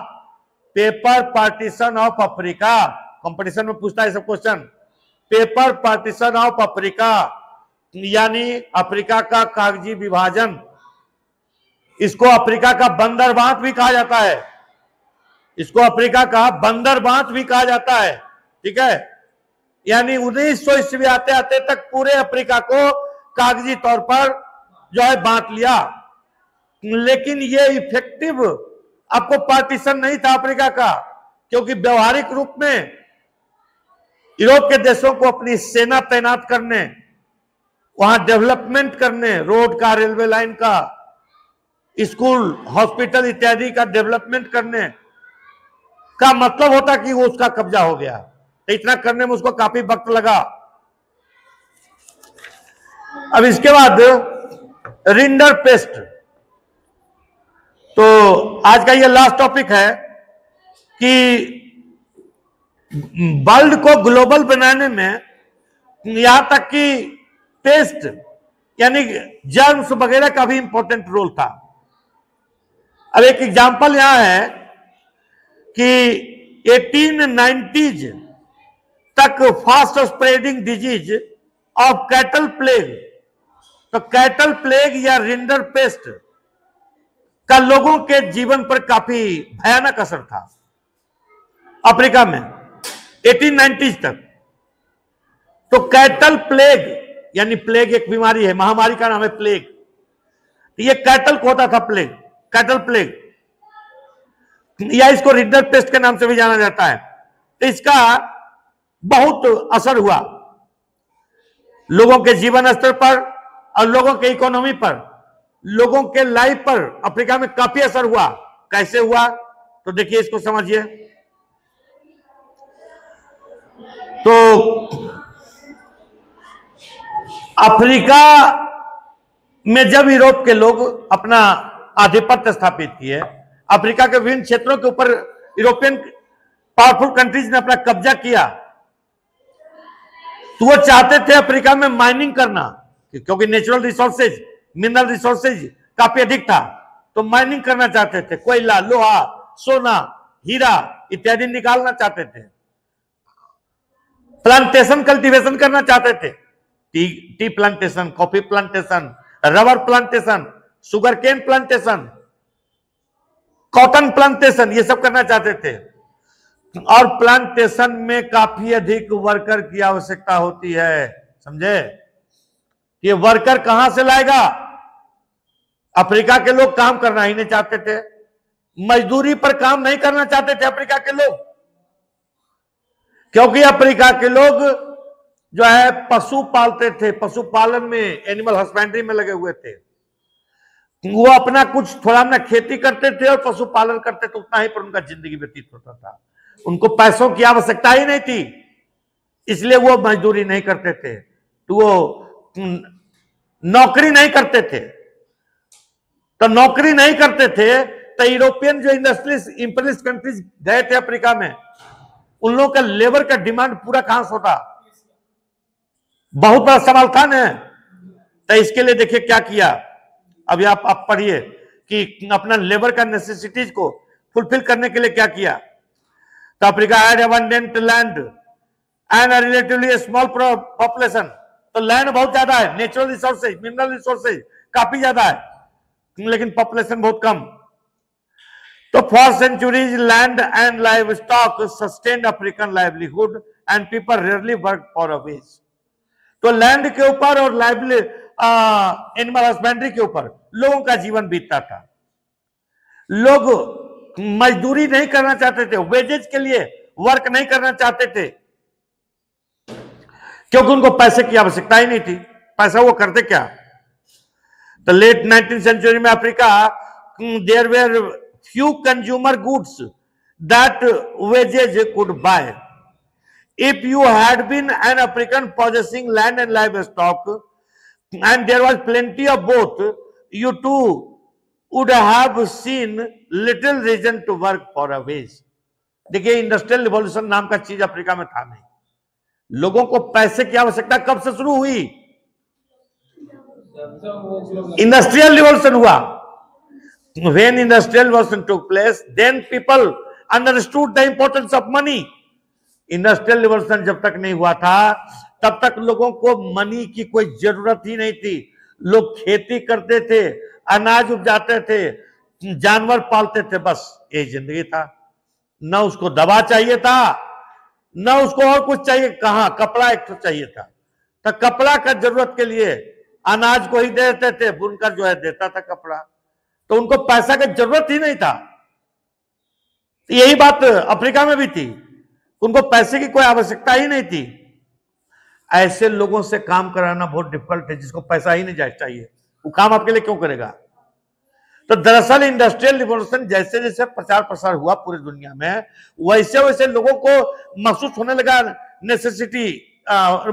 Paper partition of Africa, competition में पूछता है सब question. Paper partition of Africa यानी अफ्रीका का कागजी विभाजन। इसको अफ्रीका का बंदरबांट भी कहा जाता है, इसको अफ्रीका का बंदरबांट भी कहा जाता है, ठीक है। यानी 1900 ईस्वी आते आते तक पूरे अफ्रीका को कागजी तौर पर जो है बांट लिया, लेकिन ये इफेक्टिव आपको पार्टीशन नहीं था अफ्रीका का, क्योंकि व्यवहारिक रूप में यूरोप के देशों को अपनी सेना तैनात करने, वहां डेवलपमेंट करने, रोड का, रेलवे लाइन का, स्कूल, हॉस्पिटल इत्यादि का डेवलपमेंट करने का मतलब होता कि वो उसका कब्जा हो गया। तो इतना करने में उसको काफी वक्त लगा। अब इसके बाद रिंडरपेस्ट, तो आज का ये लास्ट टॉपिक है कि वर्ल्ड को ग्लोबल बनाने में यहां तक कि पेस्ट यानी जर्म्स वगैरह का भी इंपॉर्टेंट रोल था। अब एक एग्जांपल यहां है कि 1890s तक fast spreading disease of cattle plague, तो कैटल प्लेग या रिंडर पेस्ट का लोगों के जीवन पर काफी भयानक असर था अफ्रीका में 1890s तक। तो कैटल प्लेग यानी प्लेग एक बीमारी है, महामारी का नाम है प्लेग। ये कैटल को होता था प्लेग, कैटल प्लेग, या इसको रिंडर पेस्ट के नाम से भी जाना जाता है। तो इसका बहुत असर हुआ लोगों के जीवन स्तर पर और लोगों के इकोनॉमी पर, लोगों के लाइफ पर अफ्रीका में काफी असर हुआ। कैसे हुआ तो देखिए, इसको समझिए। तो अफ्रीका में जब यूरोप के लोग अपना आधिपत्य स्थापित किए, अफ्रीका के विभिन्न क्षेत्रों के ऊपर यूरोपियन पावरफुल कंट्रीज ने अपना कब्जा किया, तो वो चाहते थे अफ्रीका में माइनिंग करना, क्योंकि नेचुरल रिसोर्सेज, मिनरल रिसोर्सेज काफी अधिक था, तो माइनिंग करना चाहते थे, कोयला, लोहा, सोना, हीरा इत्यादि निकालना चाहते थे। प्लांटेशन कल्टीवेशन करना चाहते थे, tea plantation, coffee plantation, rubber plantation, sugarcane plantation, cotton plantation, ये सब करना चाहते थे। और प्लांटेशन में काफी अधिक वर्कर की आवश्यकता होती है, समझे? ये वर्कर कहां से लाएगा? अफ्रीका के लोग काम करना ही नहीं चाहते थे, मजदूरी पर काम नहीं करना चाहते थे अफ्रीका के लोग, क्योंकि अफ्रीका के लोग जो है पशु पालते थे, पशुपालन में, एनिमल हस्बेंड्री में लगे हुए थे। वो अपना कुछ थोड़ा अपना खेती करते थे और पशुपालन करते थे, उतना ही पर उनका जिंदगी व्यतीत होता था। उनको पैसों की आवश्यकता ही नहीं थी, इसलिए वो मजदूरी नहीं करते थे, तो वो नौकरी नहीं करते थे। तो नौकरी नहीं करते थे तो यूरोपियन जो इंडस्ट्रियलिस्ट कंट्रीज गए थे अफ्रीका में, उन लोगों का लेबर का डिमांड पूरा कहां से होता? बहुत बड़ा सवाल था ना। तो इसके लिए देखिए क्या किया, अभी आप पढ़िए कि अपना लेबर का नेसेसिटीज को फुलफिल करने के लिए क्या किया। तो Africa had abundant land and a relatively small population, तो लैंड बहुत ज्यादा है, नेचुरल रिसोर्सेज, मिनरल रिसोर्सेज काफी ज्यादा है, लेकिन पॉपुलेशन बहुत कम। तो for centuries land and livestock sustained African livelihood and people rarely work for a wage. तो लैंड के ऊपर और एनिमल हस्बेंड्री के ऊपर लोगों का जीवन बीतता था। लोग मजदूरी नहीं करना चाहते थे, वेजेज के लिए वर्क नहीं करना चाहते थे, क्योंकि उनको पैसे की आवश्यकता ही नहीं थी। पैसा वो करते क्या? तो लेट 19th सेंचुरी में Africa there were few consumer goods that wages could buy. If you had been an African possessing land and livestock, and there was plenty of both, you too would have seen little reason to work for a wage. देखिए, industrial revolution नाम का चीज Africa में था नहीं। लोगों को पैसे की आवश्यकता कब से शुरू हुई? इंडस्ट्रियल रिवॉल्यूशन हुआ। When industrial revolution took place, then people understood the importance of money. Industrial revolution जब तक नहीं हुआ था, तब तक लोगों को मनी की कोई जरूरत ही नहीं थी। लोग खेती करते थे, अनाज उपजाते थे, जानवर पालते थे, बस यही जिंदगी था। न उसको दवा चाहिए था, न उसको और कुछ चाहिए। कहां? कपड़ा एक तो चाहिए था, तो कपड़ा का जरूरत के लिए अनाज को ही देते थे, बुनकर जो है देता था कपड़ा, तो उनको पैसा की जरूरत ही नहीं था। यही बात अफ्रीका में भी थी, उनको पैसे की कोई आवश्यकता ही नहीं थी। ऐसे लोगों से काम कराना बहुत डिफिकल्ट है, जिसको पैसा ही नहीं चाहिए, वो काम आपके लिए क्यों करेगा? तो दरअसल इंडस्ट्रियल रिवॉल्यूशन जैसे जैसे प्रचार प्रसार हुआ पूरी दुनिया में, वैसे वैसे लोगों को महसूस होने लगा नेसेसिटी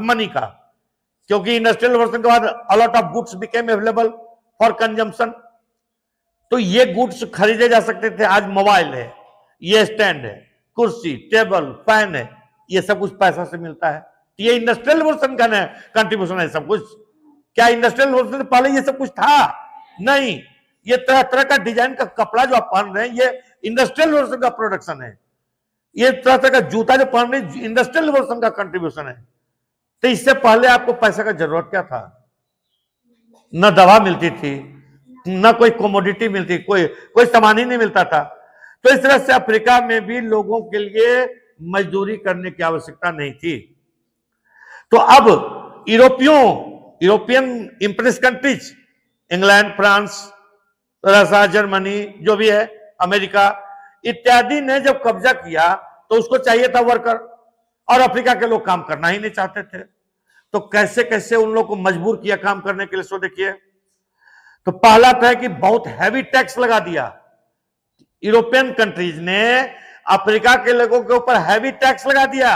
मनी का, क्योंकि इंडस्ट्रियल रिवॉल्यूशन के बाद a lot of goods became available for consumption. तो ये गुड्स खरीदे जा सकते थे। आज मोबाइल है, ये स्टैंड है, कुर्सी, टेबल, फैन है, ये सब कुछ पैसा से मिलता है। ये इंडस्ट्रियल रिवॉल्यूशन का कंट्रीब्यूशन है सब कुछ। क्या इंडस्ट्रियल रिवॉल्यूशन से पहले ये सब कुछ था? नहीं। ये तरह तरह का डिजाइन का कपड़ा जो आप पहन रहे हैं, ये इंडस्ट्रियल रिवॉल्यूशन का प्रोडक्शन है। ये तरह तरह का जूता जो पहन रहे हैं, इंडस्ट्रियल रिवॉल्यूशन का कंट्रीब्यूशन है। तो इससे पहले आपको पैसा का जरूरत क्या था? न दवा मिलती थी, न कोई कमोडिटी मिलती, कोई सामान ही नहीं मिलता था। तो इस तरह से अफ्रीका में भी लोगों के लिए मजदूरी करने की आवश्यकता नहीं थी। तो अब European Impress countries, England, France, Russia, Germany, जो भी है, अमेरिका इत्यादि ने जब कब्जा किया तो उसको चाहिए था वर्कर, और अफ्रीका के लोग काम करना ही नहीं चाहते थे। तो कैसे कैसे उन लोग को मजबूर किया काम करने के लिए, सो देखिए। तो पहला तो है कि बहुत हैवी टैक्स लगा दिया। यूरोपियन कंट्रीज ने अफ्रीका के लोगों के ऊपर हैवी टैक्स लगा दिया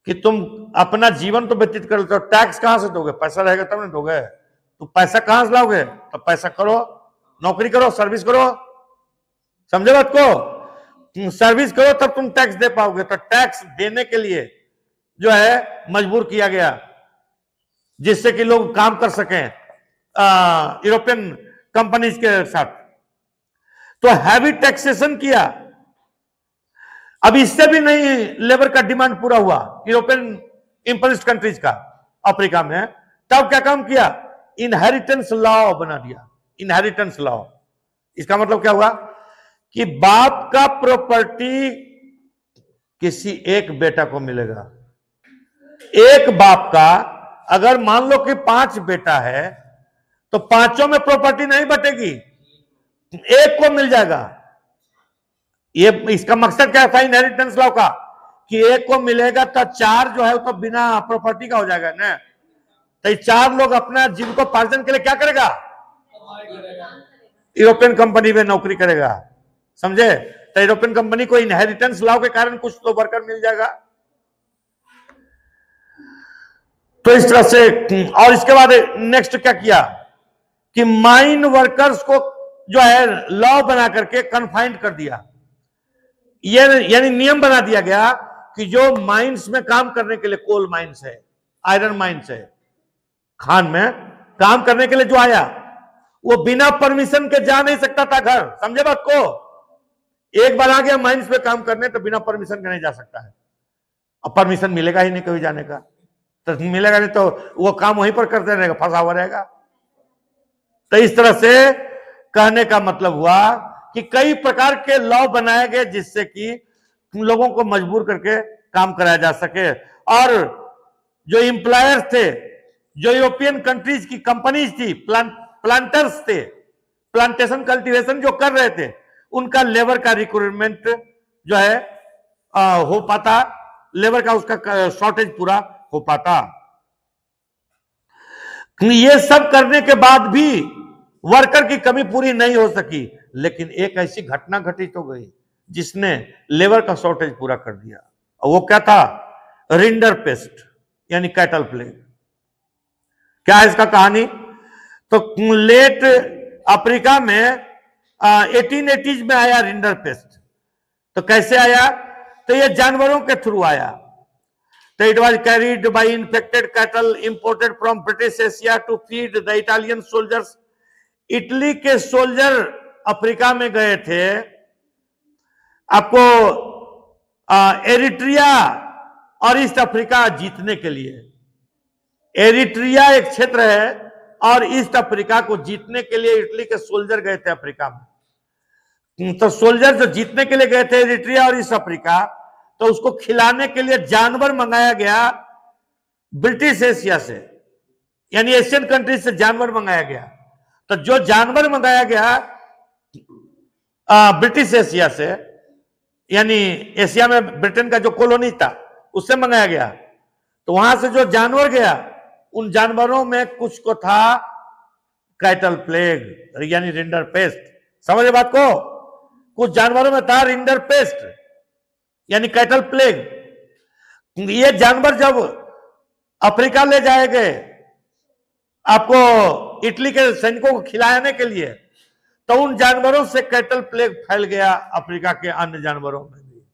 कि तुम अपना जीवन तो व्यतीत कर लेते हो, टैक्स कहां से दोगे? पैसा रहेगा तब नहीं दोगे। तो पैसा कहां से लाओगे? तो पैसा करो, नौकरी करो, सर्विस करो, समझे बात को? सर्विस करो तब तुम टैक्स दे पाओगे। तो टैक्स देने के लिए जो है मजबूर किया गया, जिससे कि लोग काम कर सकें यूरोपियन कंपनीज के साथ। तो हैवी टैक्सेशन किया। अब इससे भी नहीं लेबर का डिमांड पूरा हुआ यूरोपियन इंपरिस्ट कंट्रीज का अफ्रीका में। तब क्या काम किया, इनहेरिटेंस लॉ बना दिया। इनहेरिटेंस लॉ, इसका मतलब क्या हुआ कि बाप का प्रॉपर्टी किसी एक बेटा को मिलेगा। एक बाप का अगर मान लो कि 5 बेटा है तो 5 में प्रॉपर्टी नहीं बटेगी, एक को मिल जाएगा। ये इसका मकसद क्या था इनहेरिटेंस लॉ का, कि एक को मिलेगा तो 4 जो है वो तो बिना प्रॉपर्टी का हो जाएगा ना। तो 4 लोग अपना जीविकोपार्जन के लिए क्या करेगा, यूरोपियन कंपनी में नौकरी करेगा, समझे। तो यूरोपियन कंपनी को इनहेरिटेंस लॉ के कारण कुछ तो वर्कर मिल जाएगा। तो इस तरह से, और इसके बाद नेक्स्ट क्या किया कि माइन वर्कर्स को जो है लॉ बना करके कन्फाइंड कर दिया। ये यानी नियम बना दिया गया कि जो माइंस में काम करने के लिए, कोल माइंस है, आयरन माइंस है, खान में काम करने के लिए जो आया वो बिना परमिशन के जा नहीं सकता था घर, समझे बात को। एक बार आ गया माइंस में काम करने तो बिना परमिशन के नहीं जा सकता है। अब परमिशन मिलेगा ही नहीं कभी जाने का, तो मिलेगा नहीं तो वो काम वहीं पर करते रहेगा, फंसा हुआ रहेगा। तो इस तरह से कहने का मतलब हुआ कि कई प्रकार के लॉ बनाए गए जिससे कि लोगों को मजबूर करके काम कराया जा सके। और जो एम्प्लॉयर्स थे, जो यूरोपियन कंट्रीज की कंपनीज थी, प्लांटर्स थे, प्लांटेशन कल्टीवेशन जो कर रहे थे, उनका लेबर का रिक्रूटमेंट जो है हो पाता, लेबर का उसका शॉर्टेज पूरा हो पाता। ये सब करने के बाद भी वर्कर की कमी पूरी नहीं हो सकी, लेकिन एक ऐसी घटना घटित हो गई जिसने लेबर का शॉर्टेज पूरा कर दिया। और वो क्या था, रिंडर पेस्ट यानी कैटल प्लेग। क्या है इसका कहानी, तो लेट अफ्रीका में 1880s में आया रिंडर पेस्ट। तो कैसे आया, तो ये जानवरों के थ्रू आया। तो it was carried by infected cattle imported from British Asia to feed the Italian soldiers. Italy के सोल्जर अफ्रीका में गए थे आपको एरिट्रिया और ईस्ट अफ्रीका जीतने के लिए। एरिट्रिया एक क्षेत्र है और ईस्ट अफ्रीका को जीतने के लिए इटली के सोल्जर गए थे अफ्रीका में। तो सोल्जर जो जीतने के लिए गए थे एरिट्रिया और ईस्ट अफ्रीका, तो उसको खिलाने के लिए जानवर मंगाया गया ब्रिटिश एशिया से, यानी एशियन कंट्री से जानवर मंगाया गया। तो जो जानवर मंगाया गया ब्रिटिश एशिया से, यानी एशिया में ब्रिटेन का जो कॉलोनी था उससे मंगाया गया, तो वहां से जो जानवर गया उन जानवरों में कुछ को था कैटल प्लेग यानी रिंडर पेस्ट। समझे बात को, कुछ जानवरों में था रिंडर पेस्ट यानी कैटल प्लेग। ये जानवर जब अफ्रीका ले जाए गए आपको इटली के सैनिकों को खिलाने के लिए, तो उन जानवरों से कैटल प्लेग फैल गया अफ्रीका के अन्य जानवरों में भी।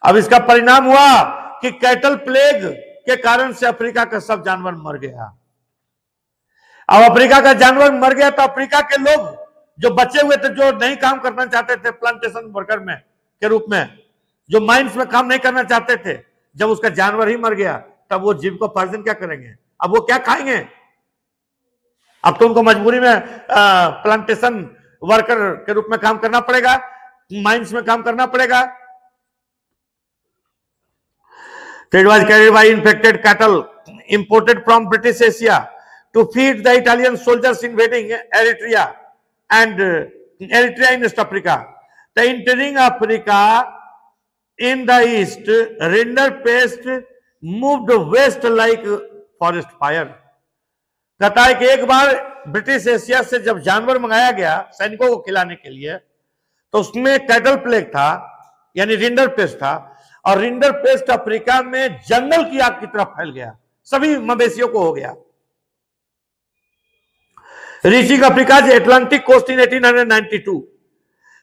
अब इसका परिणाम हुआ कि कैटल प्लेग के कारण से अफ्रीका का सब जानवर मर गया। अब अफ्रीका का जानवर मर गया तो अफ्रीका के लोग जो बचे हुए थे, जो नहीं काम करना चाहते थे प्लांटेशन वर्कर में के रूप में, जो माइंस में काम नहीं करना चाहते थे, जब उसका जानवर ही मर गया तब वो जीविकोपार्जन क्या करेंगे, अब वो क्या खाएंगे। अब तो उनको मजबूरी में प्लांटेशन वर्कर के रूप में काम करना पड़ेगा, माइंस में काम करना पड़ेगा। It was carried by infected cattle imported from British Asia to feed the Italian soldiers invading Eritrea and Eritrea in East Africa. The entering Africa in the east, rinder pest moved west like forest fire. कहता है कि एक बार British Asia से जब जानवर मंगाया गया सैनिकों को खिलाने के लिए, तो उसमें कैटल प्लेग था यानी रिंडर पेस्ट था, और रिंडर पेस्ट अफ्रीका में जंगल की आग की तरफ फैल गया, सभी मवेशियों को हो गया। Reaching Africa Atlantic coast in 1892,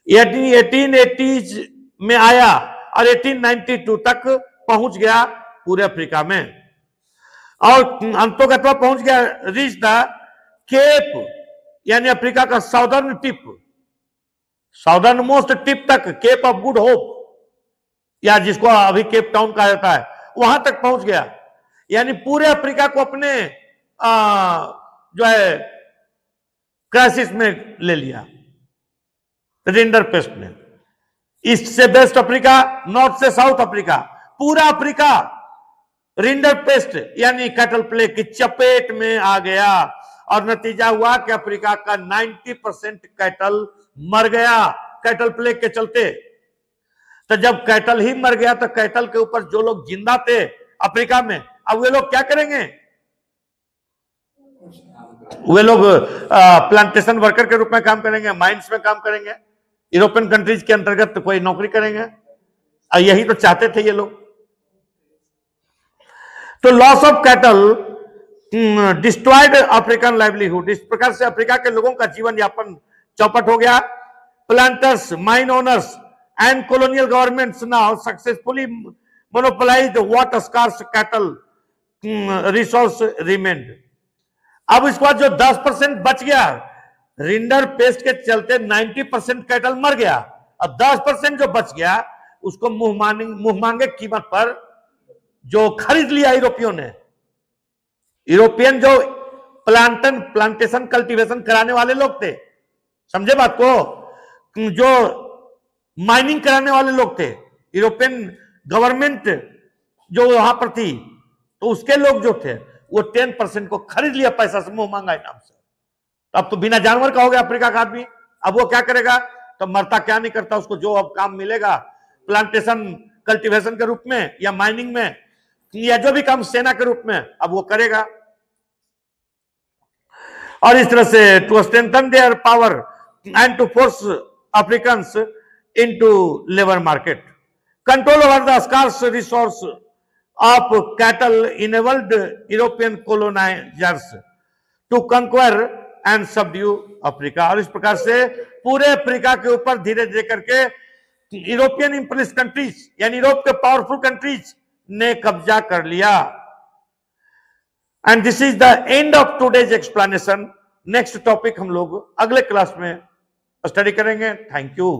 1880s में आया और 1892 तक पहुंच गया पूरे अफ्रीका में, और अंतोगत्वा पहुंच गया, रीच द केप, यानी अफ्रीका का southern tip, southern most tip तक, केप ऑफ गुड होप, या जिसको अभी केप टाउन कहा जाता है, वहां तक पहुंच गया। यानी पूरे अफ्रीका को अपने जो है क्राइसिस में ले लिया रिंडर पेस्ट ने। ईस्ट से वेस्ट अफ्रीका, नॉर्थ से साउथ अफ्रीका, पूरा अफ्रीका रिंडर पेस्ट यानी कैटल प्लेग की चपेट में आ गया, और नतीजा हुआ कि अफ्रीका का 90% कैटल मर गया कैटल प्लेग के चलते। तो जब कैटल ही मर गया तो कैटल के ऊपर जो लोग जिंदा थे अफ्रीका में, अब वे लोग क्या करेंगे? वे लोग प्लांटेशन वर्कर के रूप में काम करेंगे, माइंस में काम करेंगे, यूरोपियन कंट्रीज के अंतर्गत कोई नौकरी करेंगे, और यही तो चाहते थे ये लोग। तो loss of cattle destroyed African livelihood, इस प्रकार से अफ्रीका के लोगों का जीवन यापन चौपट हो गया। Planters, mine owners and colonial governments now successfully monopolised what scarce cattle resource remained. अब इसके बाद जो 10% बच गया, रिंडर पेस्ट के चलते 90% कैटल मर गया, अब 10% जो बच गया उसको मुंह मांगे कीमत पर जो खरीद लिया यूरोपियों ने। यूरोपियन जो प्लांटेशन कल्टीवेशन कराने वाले लोग थे, समझे बात को, जो माइनिंग कराने वाले लोग थे, यूरोपियन गवर्नमेंट जो वहां पर थी, तो उसके लोग जो थे वो 10% को खरीद लिया पैसा से, मुंह मांगा नाम से। तो अब तो बिना जानवर का हो गया अफ्रीका का आदमी। अब वो क्या करेगा? तो मरता क्या नहीं करता, उसको जो अब काम मिलेगा प्लांटेशन कल्टीवेशन के रूप में या माइनिंग में या जो भी काम सेना के रूप में, अब वो करेगा। और इस तरह से to strengthen their power and to force Africans into labour market, control over the scarce resource of cattle enabled European colonisers to conquer and subdue Africa. और इस प्रकार से पूरे अफ्रीका के ऊपर धीरे धीरे करके यूरोपियन इंपीरियलिस्ट कंट्रीज यानी यूरोप के पावरफुल कंट्रीज ने कब्जा कर लिया। And this is the end of today's explanation. Next topic हम लोग अगले क्लास में स्टडी करेंगे। Thank you.